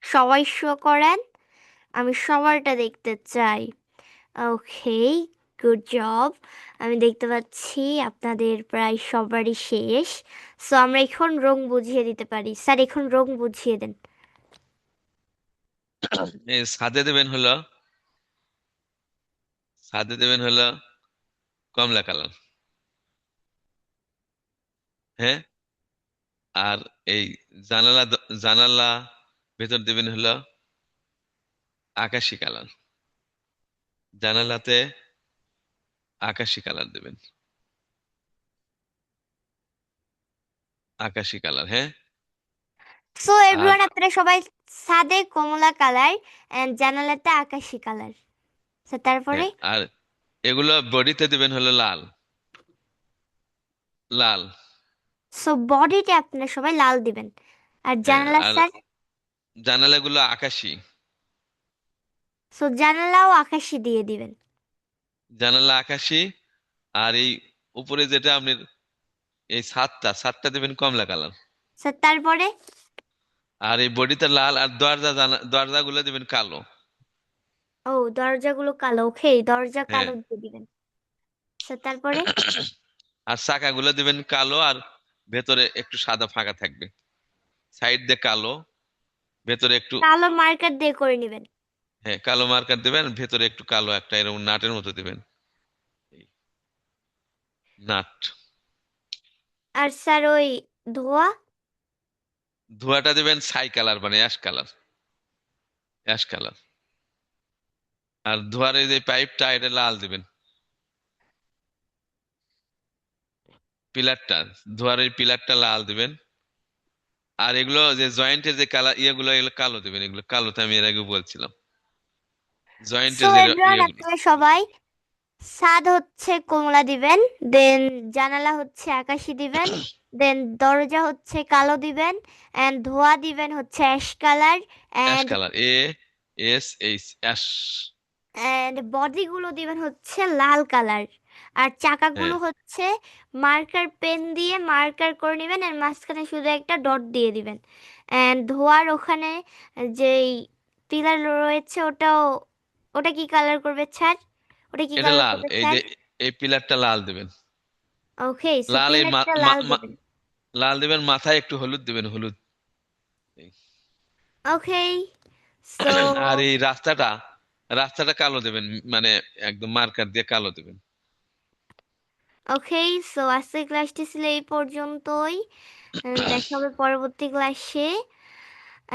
S1: সবাই শো করেন, আমি সবারটা দেখতে চাই। ওকে, গুড জব। আমি দেখতে পাচ্ছি আপনাদের প্রায় সবারই শেষ। সো আমরা এখন রং বুঝিয়ে দিতে পারি। স্যার, এখন রং বুঝিয়ে দেন।
S3: সাদে দেবেন হলো, সাদে দেবেন হলো কমলা কালার। হ্যাঁ, আর এই জানালা জানালা ভেতর দেবেন হলো আকাশি কালার। জানালাতে আকাশি কালার দেবেন, আকাশি কালার। হ্যাঁ,
S1: সো
S3: আর
S1: এভরিওয়ান, আপনারা সবাই ছাদে কমলা কালার এন্ড জানালাতে আকাশি কালার। তারপরে
S3: হ্যাঁ, আর এগুলো বডিতে দেবেন হলো লাল, লাল।
S1: সো বডিতে আপনারা সবাই লাল দিবেন। আর
S3: হ্যাঁ,
S1: জানালা
S3: আর
S1: স্যার?
S3: জানালাগুলো আকাশি,
S1: সো জানালাও আকাশি দিয়ে দিবেন।
S3: জানালা আকাশি। আর এই উপরে যেটা আপনার এই ছাদটা, ছাদটা দেবেন কমলা কালার।
S1: স্যার তারপরে?
S3: আর এই বডিতে লাল, আর দরজাগুলো দেবেন কালো।
S1: ও, দরজাগুলো কালো। ওকে, দরজা
S3: হ্যাঁ,
S1: কালো দিয়ে দিবেন। স্যার তারপরে?
S3: আর চাকাগুলো দিবেন কালো, আর ভেতরে একটু সাদা ফাঁকা থাকবে। সাইড দিয়ে কালো, ভেতরে একটু,
S1: কালো মার্কার দিয়ে করে নেবেন।
S3: হ্যাঁ, কালো মার্কার দিবেন, ভেতরে একটু কালো একটা এরকম নাটের মতো দিবেন, নাট।
S1: আর স্যার ওই ধোয়া?
S3: ধোঁয়াটা দিবেন ছাই কালার, মানে অ্যাশ কালার, অ্যাশ কালার। আর ধোঁয়ার এই যে পাইপটা, এটা লাল দিবেন। পিলারটা, ধোঁয়ার এই পিলারটা লাল দিবেন। আর এগুলো যে জয়েন্টের যে কালার ইয়েগুলো, এগুলো কালো দিবেন। এগুলো কালোতে আমি এর আগে বলছিলাম,
S1: সো
S3: জয়েন্টের যে
S1: এভরিওয়ান,
S3: ইয়েগুলো।
S1: আপনারা সবাই ছাদ হচ্ছে কমলা দিবেন, দেন জানালা হচ্ছে আকাশি দিবেন, দেন দরজা হচ্ছে কালো দিবেন, এন্ড ধোয়া দিবেন হচ্ছে ash colour,
S3: ash
S1: and
S3: colour, ASH, ash.
S1: And বডিগুলো দিবেন হচ্ছে লাল কালার। আর চাকাগুলো
S3: হ্যাঁ,
S1: হচ্ছে মার্কার পেন দিয়ে মার্কার করে নেবেন, আর মাঝখানে শুধু একটা ডট দিয়ে দিবেন। এন্ড ধোয়ার ওখানে যেই পিলার রয়েছে ওটাও, ওটা কি কালার করবে স্যার? ওটা কি
S3: এটা
S1: কালার
S3: লাল।
S1: করবে
S3: এই
S1: স্যার?
S3: যে এই পিলারটা লাল দিবেন।
S1: ওকে, সো
S3: লাল, এই
S1: পিলারটা লাল দিবেন।
S3: লাল দিবেন, মাথায় একটু হলুদ দিবেন, হলুদ। এই।
S1: ওকে, সো
S3: আর এই রাস্তাটা, রাস্তাটা কালো দেবেন, মানে একদম মার্কার দিয়ে কালো দেবেন।
S1: ওকে, সো আজকের ক্লাসটি ছিল এই পর্যন্তই। দেখা হবে পরবর্তী ক্লাসে।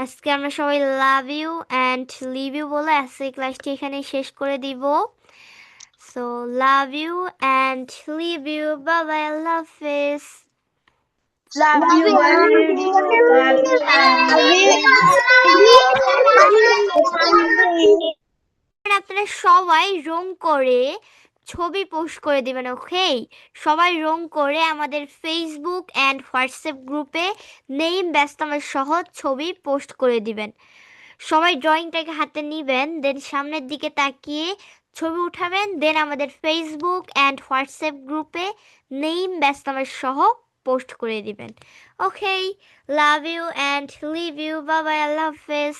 S1: আজকে আমরা সবাই love you and leave you বলে আজকে ক্লাসটি এখানে শেষ করে দিব। So love you and leave you, bye bye, আল্লাহ হাফেজ।
S2: Love you.
S1: আপনারা সবাই রং করে ছবি পোস্ট করে দিবেন। ওকে, সবাই রং করে আমাদের ফেসবুক অ্যান্ড হোয়াটসঅ্যাপ গ্রুপে নেম ব্যস্তমের সহ ছবি পোস্ট করে দিবেন। সবাই ড্রয়িংটাকে হাতে নিবেন, দেন সামনের দিকে তাকিয়ে ছবি উঠাবেন, দেন আমাদের ফেসবুক অ্যান্ড হোয়াটসঅ্যাপ গ্রুপে নেম ব্যস্তমের সহ পোস্ট করে দিবেন। Okay, love you and leave you, bye bye, আল্লাহ হাফেজ।